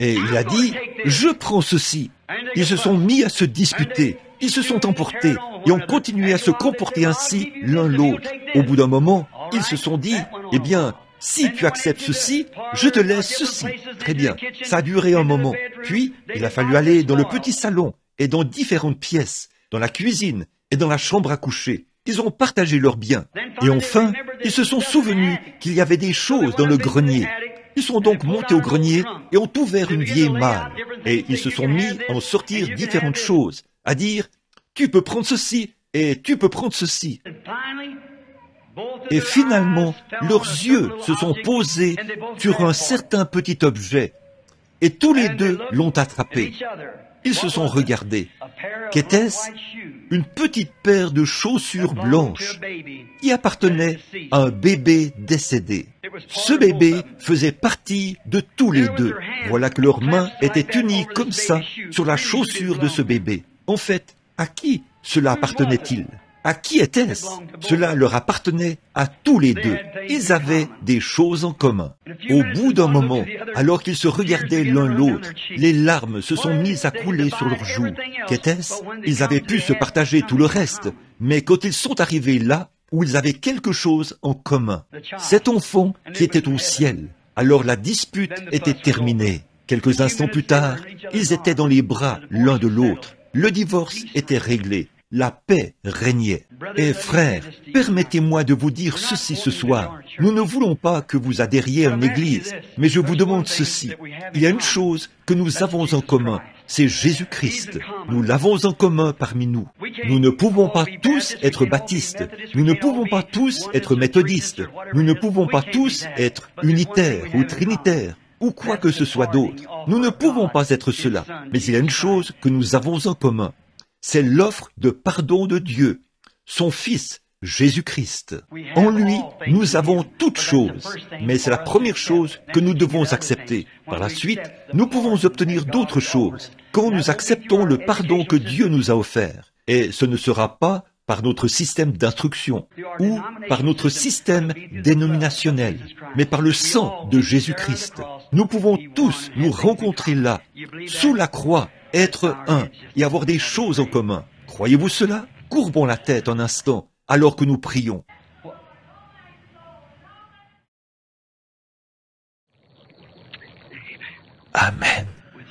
Et il a dit, « Je prends ceci. » Ils se sont mis à se disputer. Ils se sont emportés et ont continué à se comporter ainsi l'un l'autre. Au bout d'un moment, ils se sont dit, « Eh bien, si tu acceptes ceci, je te laisse ceci. » Très bien, ça a duré un moment. Puis, il a fallu aller dans le petit salon et dans différentes pièces, dans la cuisine et dans la chambre à coucher. Ils ont partagé leurs biens. Et enfin, ils se sont souvenus qu'il y avait des choses dans le grenier. Ils sont donc montés au grenier et ont ouvert une vieille malle. Et ils se sont mis à en sortir différentes choses, à dire, « Tu peux prendre ceci et tu peux prendre ceci. » Et finalement, leurs yeux se sont posés sur un certain petit objet. Et tous les deux l'ont attrapé. Ils se sont regardés. Qu'était-ce? Une petite paire de chaussures blanches qui appartenait à un bébé décédé. Ce bébé faisait partie de tous les deux. Voilà que leurs mains étaient unies comme ça sur la chaussure de ce bébé. En fait, à qui cela appartenait-il? À qui était-ce? Cela leur appartenait à tous les deux. Ils avaient des choses en commun. Au bout d'un moment, alors qu'ils se regardaient l'un l'autre, les larmes se sont mises à couler sur leurs joues. Qu'était-ce? Ils avaient pu se partager tout le reste, mais quand ils sont arrivés là, où ils avaient quelque chose en commun, cet enfant qui était au ciel, alors la dispute était terminée. Quelques instants plus tard, ils étaient dans les bras l'un de l'autre. Le divorce était réglé. La paix régnait. Et frères, permettez-moi de vous dire ceci ce soir. Nous ne voulons pas que vous adhériez à une église, mais je vous demande ceci. Il y a une chose que nous avons en commun, c'est Jésus-Christ. Nous l'avons en commun parmi nous. Nous ne pouvons pas tous être baptistes. Nous ne pouvons pas tous être méthodistes. Nous ne pouvons pas tous être unitaires ou trinitaires ou quoi que ce soit d'autre. Nous ne pouvons pas être cela. Mais il y a une chose que nous avons en commun. C'est l'offre de pardon de Dieu, son Fils, Jésus-Christ. En lui, nous avons toutes choses, mais c'est la première chose que nous devons accepter. Par la suite, nous pouvons obtenir d'autres choses quand nous acceptons le pardon que Dieu nous a offert. Et ce ne sera pas par notre système d'instruction ou par notre système dénominationnel, mais par le sang de Jésus-Christ. Nous pouvons tous nous rencontrer là, sous la croix, être un et avoir des choses en commun. Croyez-vous cela? Courbons la tête un instant alors que nous prions. Amen.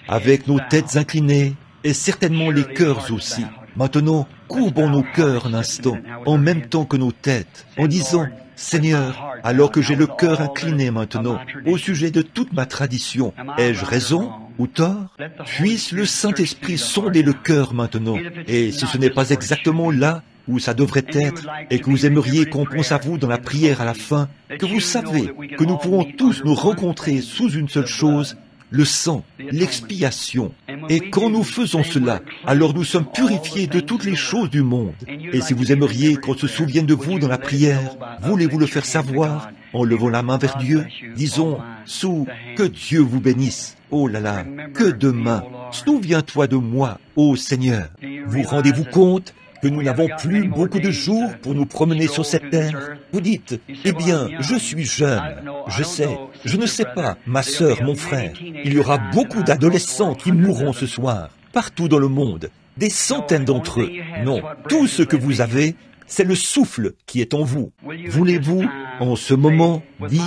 Avec nos têtes inclinées et certainement les cœurs aussi. Maintenant, courbons nos cœurs un instant, en même temps que nos têtes, en disant, Seigneur, alors que j'ai le cœur incliné maintenant au sujet de toute ma tradition, ai-je raison ou tort? Puisse le Saint-Esprit sonder le cœur maintenant, et si ce n'est pas exactement là où ça devrait être, et que vous aimeriez qu'on pense à vous dans la prière à la fin, que vous savez que nous pouvons tous nous rencontrer sous une seule chose, le sang, l'expiation. Et quand nous faisons cela, alors nous sommes purifiés de toutes les choses du monde. Et si vous aimeriez qu'on se souvienne de vous dans la prière, voulez-vous le faire savoir en levant la main vers Dieu? Disons, sous, que Dieu vous bénisse. Oh là là, que demain, souviens-toi de moi, ô Seigneur. Vous rendez-vous compte que nous n'avons plus beaucoup de jours pour nous promener sur cette terre? Vous dites, eh bien, je suis jeune, je sais, je ne sais pas, ma sœur, mon frère, il y aura beaucoup d'adolescents qui mourront ce soir, partout dans le monde, des centaines d'entre eux. Non, tout ce que vous avez, c'est le souffle qui est en vous. Voulez-vous, en ce moment, dire,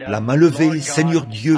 la main levée, Seigneur Dieu,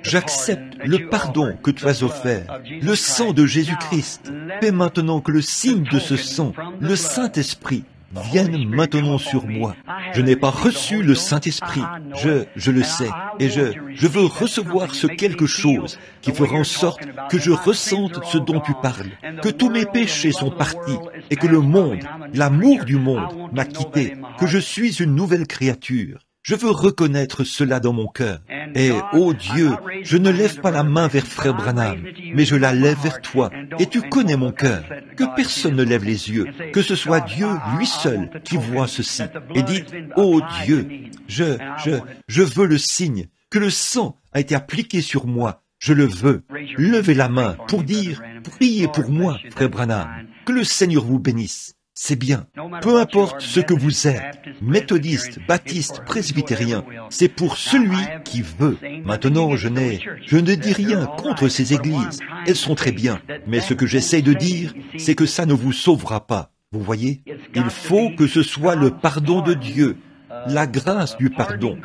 j'accepte le pardon que tu as offert, le sang de Jésus-Christ. Fais maintenant que le signe de ce sang, le Saint-Esprit, vienne maintenant sur moi. Je n'ai pas reçu le Saint-Esprit, je le sais, et je veux recevoir ce quelque chose qui fera en sorte que je ressente ce dont tu parles, que tous mes péchés sont partis, et que le monde, l'amour du monde m'a quitté, que je suis une nouvelle créature. Je veux reconnaître cela dans mon cœur. Et, ô Dieu, je ne lève pas la main vers Frère Branham, mais je la lève vers toi, et tu connais mon cœur. Que personne ne lève les yeux, que ce soit Dieu, lui seul, qui voit ceci. Et dit, ô Dieu, je veux le signe, que le sang a été appliqué sur moi. Je le veux. Levez la main pour dire, priez pour moi, Frère Branham. Que le Seigneur vous bénisse. C'est bien. Peu importe ce que vous êtes, méthodiste, baptiste, presbytérien, c'est pour celui qui veut. Maintenant, je ne dis rien contre ces églises. Elles sont très bien. Mais ce que j'essaie de dire, c'est que ça ne vous sauvera pas. Vous voyez? Il faut que ce soit le pardon de Dieu, la grâce du pardon.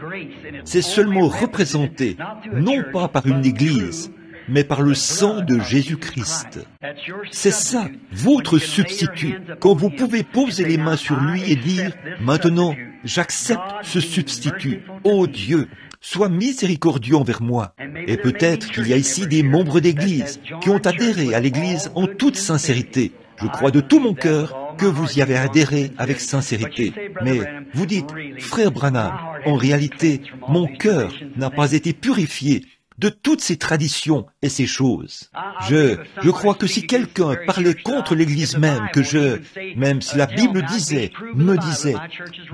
C'est seulement représenté, non pas par une église, mais par le sang de Jésus-Christ. C'est ça, votre substitut, quand vous pouvez poser les mains sur lui et dire, maintenant, j'accepte ce substitut. Ô Dieu, sois miséricordieux envers moi. Et peut-être qu'il y a ici des membres d'église qui ont adhéré à l'église en toute sincérité. Je crois de tout mon cœur que vous y avez adhéré avec sincérité. Mais vous dites, Frère Branham, en réalité, mon cœur n'a pas été purifié de toutes ces traditions et ces choses. Je crois que si quelqu'un parlait contre l'Église même si la Bible me disait,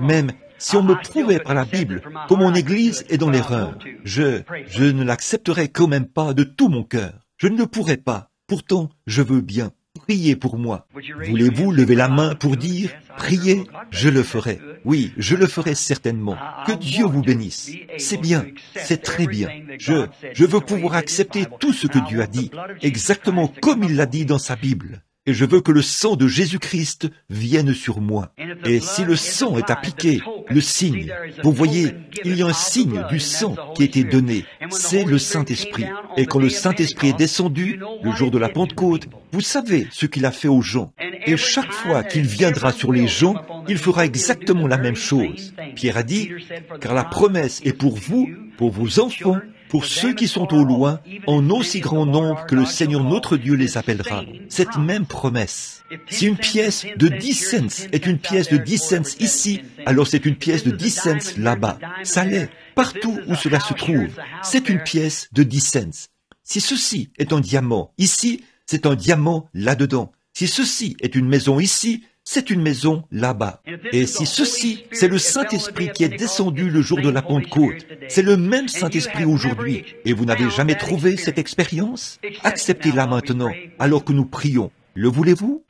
même si on me prouvait par la Bible que mon Église est dans l'erreur, je ne l'accepterais quand même pas de tout mon cœur. Je ne le pourrais pas. Pourtant, je veux bien. Priez pour moi. Voulez-vous lever la main pour dire, priez, je le ferai. Oui, je le ferai certainement. Que Dieu vous bénisse. C'est bien, c'est très bien. Je veux pouvoir accepter tout ce que Dieu a dit, exactement comme il l'a dit dans sa Bible. Et je veux que le sang de Jésus-Christ vienne sur moi. Et si le sang est appliqué, le signe, vous voyez, il y a un signe du sang qui a été donné, c'est le Saint-Esprit. Et quand le Saint-Esprit est descendu, le jour de la Pentecôte, vous savez ce qu'il a fait aux gens. Et chaque fois qu'il viendra sur les gens, il fera exactement la même chose. Pierre a dit, car la promesse est pour vous, pour vos enfants, pour ceux qui sont au loin, en aussi grand nombre que le Seigneur notre Dieu les appellera. Cette même promesse. Si une pièce de 10 cents est une pièce de 10 cents ici, alors c'est une pièce de 10 cents là-bas. Ça l'est, partout où cela se trouve. C'est une pièce de 10 cents. Si ceci est un diamant ici, c'est un diamant là-dedans. Si ceci est une maison ici, c'est une maison là-bas. Et si ceci, c'est le Saint-Esprit qui est descendu le jour de la Pentecôte, c'est le même Saint-Esprit aujourd'hui, et vous n'avez jamais trouvé cette expérience? Acceptez-la maintenant, alors que nous prions. Le voulez-vous?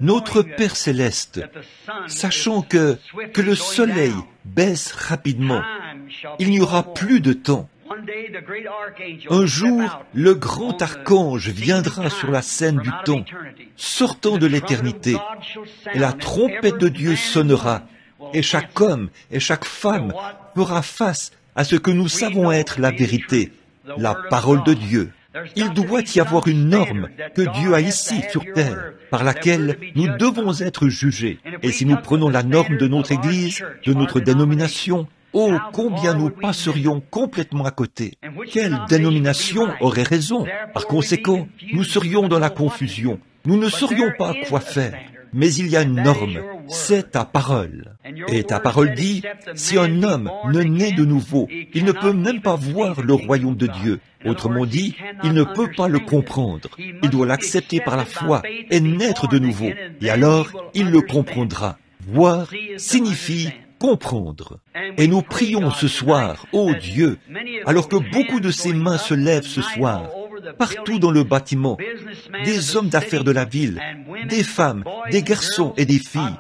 Notre Père Céleste, sachant que le soleil baisse rapidement, il n'y aura plus de temps. Un jour, le grand archange viendra sur la scène du temps, sortant de l'éternité, et la trompette de Dieu sonnera, et chaque homme et chaque femme fera face à ce que nous savons être la vérité, la parole de Dieu. Il doit y avoir une norme que Dieu a ici sur terre, par laquelle nous devons être jugés. Et si nous prenons la norme de notre Église, de notre dénomination, oh, combien nous passerions complètement à côté. Quelle dénomination aurait raison? Par conséquent, nous serions dans la confusion. Nous ne saurions pas quoi faire. Mais il y a une norme, c'est ta parole. Et ta parole dit, si un homme ne naît de nouveau, il ne peut même pas voir le royaume de Dieu. Autrement dit, il ne peut pas le comprendre. Il doit l'accepter par la foi et naître de nouveau. Et alors, il le comprendra. Voir signifie comprendre. Et nous prions ce soir, ô Dieu, alors que beaucoup de ces mains se lèvent ce soir, partout dans le bâtiment, des hommes d'affaires de la ville, des femmes, des garçons et des filles.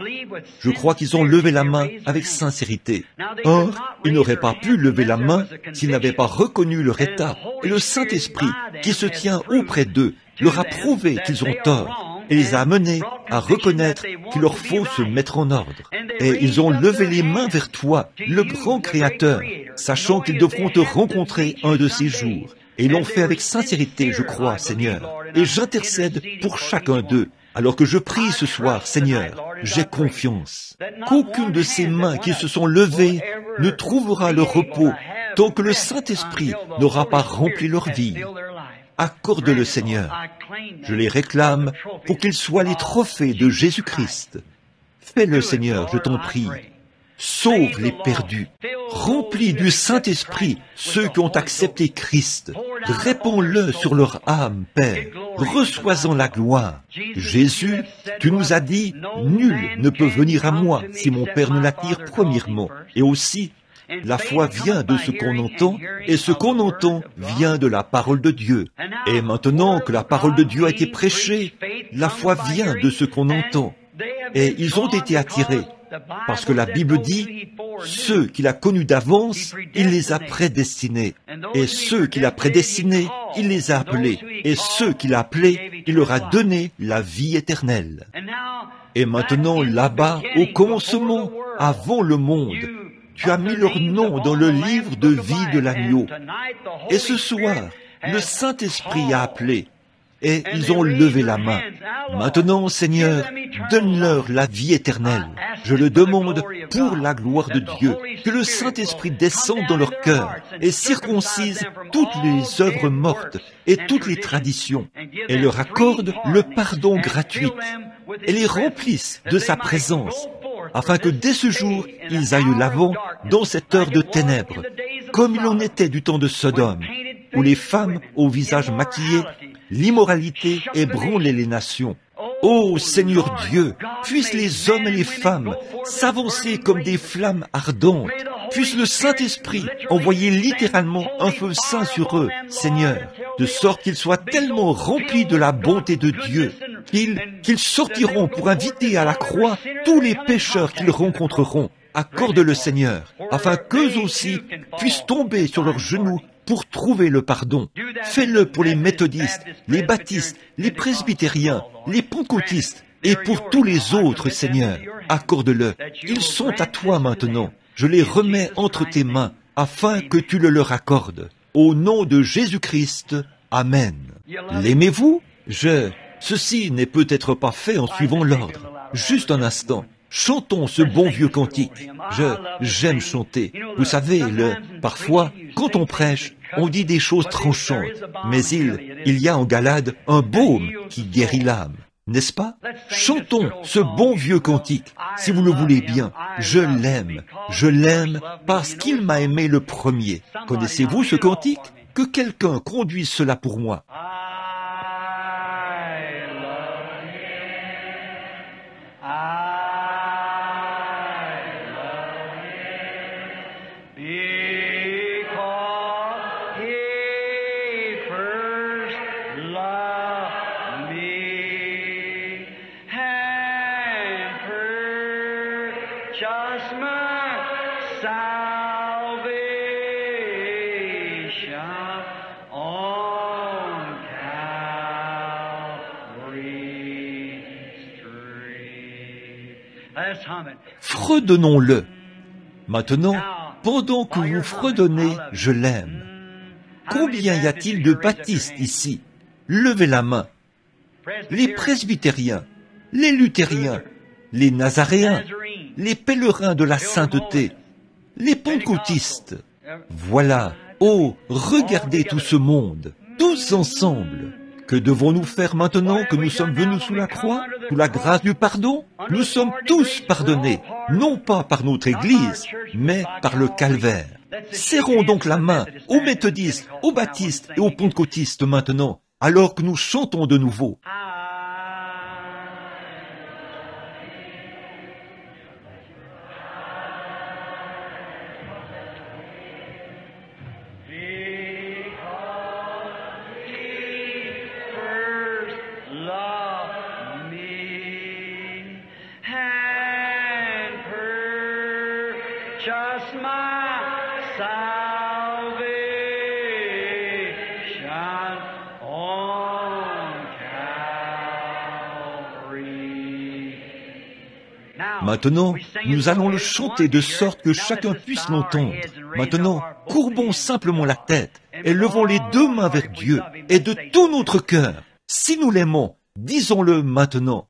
Je crois qu'ils ont levé la main avec sincérité. Or, ils n'auraient pas pu lever la main s'ils n'avaient pas reconnu leur état. Et le Saint-Esprit, qui se tient auprès d'eux, leur a prouvé qu'ils ont tort et les a amenés à reconnaître qu'il leur faut se mettre en ordre. Et ils ont levé les mains vers toi, le grand Créateur, sachant qu'ils devront te rencontrer un de ces jours. Et ils l'ont fait avec sincérité, je crois, Seigneur. Et j'intercède pour chacun d'eux. Alors que je prie ce soir, Seigneur, j'ai confiance qu'aucune de ces mains qui se sont levées ne trouvera le repos tant que le Saint-Esprit n'aura pas rempli leur vie. Accorde-le, Seigneur. Je les réclame pour qu'ils soient les trophées de Jésus-Christ. Fais-le, Seigneur, je t'en prie. Sauve les perdus. Remplis du Saint-Esprit ceux qui ont accepté Christ. Répands-le sur leur âme, Père. Reçois-en la gloire. Jésus, tu nous as dit, nul ne peut venir à moi si mon Père ne l'attire premièrement. Et aussi, la foi vient de ce qu'on entend, et ce qu'on entend vient de la parole de Dieu. Et maintenant que la parole de Dieu a été prêchée, la foi vient de ce qu'on entend. Et ils ont été attirés, parce que la Bible dit, ceux qu'il a connus d'avance, il les a prédestinés. Et ceux qu'il a prédestinés, il les a appelés. Et ceux qu'il a appelés, il leur a donné la vie éternelle. Et maintenant, là-bas, au commencement, avant le monde, tu as mis leur nom dans le livre de vie de l'agneau. Et ce soir, le Saint-Esprit a appelé, et ils ont levé la main. Maintenant, Seigneur, donne-leur la vie éternelle. Je le demande pour la gloire de Dieu, que le Saint-Esprit descende dans leur cœur et circoncise toutes les œuvres mortes et toutes les traditions, et leur accorde le pardon gratuit, et les remplisse de sa présence, afin que dès ce jour, ils aillent l'avant dans cette heure de ténèbres, comme il en était du temps de Sodome, où les femmes au visage maquillé, l'immoralité ébranlait les nations. Ô Seigneur Dieu, puissent les hommes et les femmes s'avancer comme des flammes ardentes, puisse le Saint-Esprit envoyer littéralement un feu saint sur eux, Seigneur, de sorte qu'ils soient tellement remplis de la bonté de Dieu, qu'ils sortiront pour inviter à la croix tous les pécheurs qu'ils rencontreront. Accorde-le, Seigneur, afin qu'eux aussi puissent tomber sur leurs genoux pour trouver le pardon. Fais-le pour les méthodistes, les baptistes, les presbytériens, les pentecôtistes et pour tous les autres, Seigneur. Accorde-le. Ils sont à toi maintenant. Je les remets entre tes mains afin que tu le leur accordes. Au nom de Jésus-Christ. Amen. L'aimez-vous? Ceci n'est peut-être pas fait en suivant l'ordre. Juste un instant. Chantons ce bon vieux cantique. J'aime chanter. Vous savez, parfois, quand on prêche, on dit des choses tranchantes, mais il y a en Galade un baume qui guérit l'âme. N'est-ce pas? Chantons ce bon vieux cantique, si vous le voulez bien. Je l'aime parce qu'il m'a aimé le premier. Connaissez-vous ce cantique? Que quelqu'un conduise cela pour moi. Fredonnons-le. Maintenant, pendant que vous fredonnez, je l'aime. Combien y a-t-il de baptistes ici? Levez la main. Les presbytériens, les luthériens, les nazaréens, les pèlerins de la sainteté, les pentecôtistes. Voilà, oh, regardez tout ce monde, tous ensemble. Que devons-nous faire maintenant que nous sommes venus sous la croix, sous la grâce du pardon? Nous sommes tous pardonnés, non pas par notre Église, mais par le calvaire. Serrons donc la main aux méthodistes, aux baptistes et aux pentecôtistes maintenant, alors que nous chantons de nouveau. Just my salvation on Calvary. Maintenant, nous allons le chanter de sorte que chacun puisse l'entendre. Maintenant, courbons simplement la tête et levons les deux mains vers Dieu et de tout notre cœur. Si nous l'aimons, disons-le maintenant.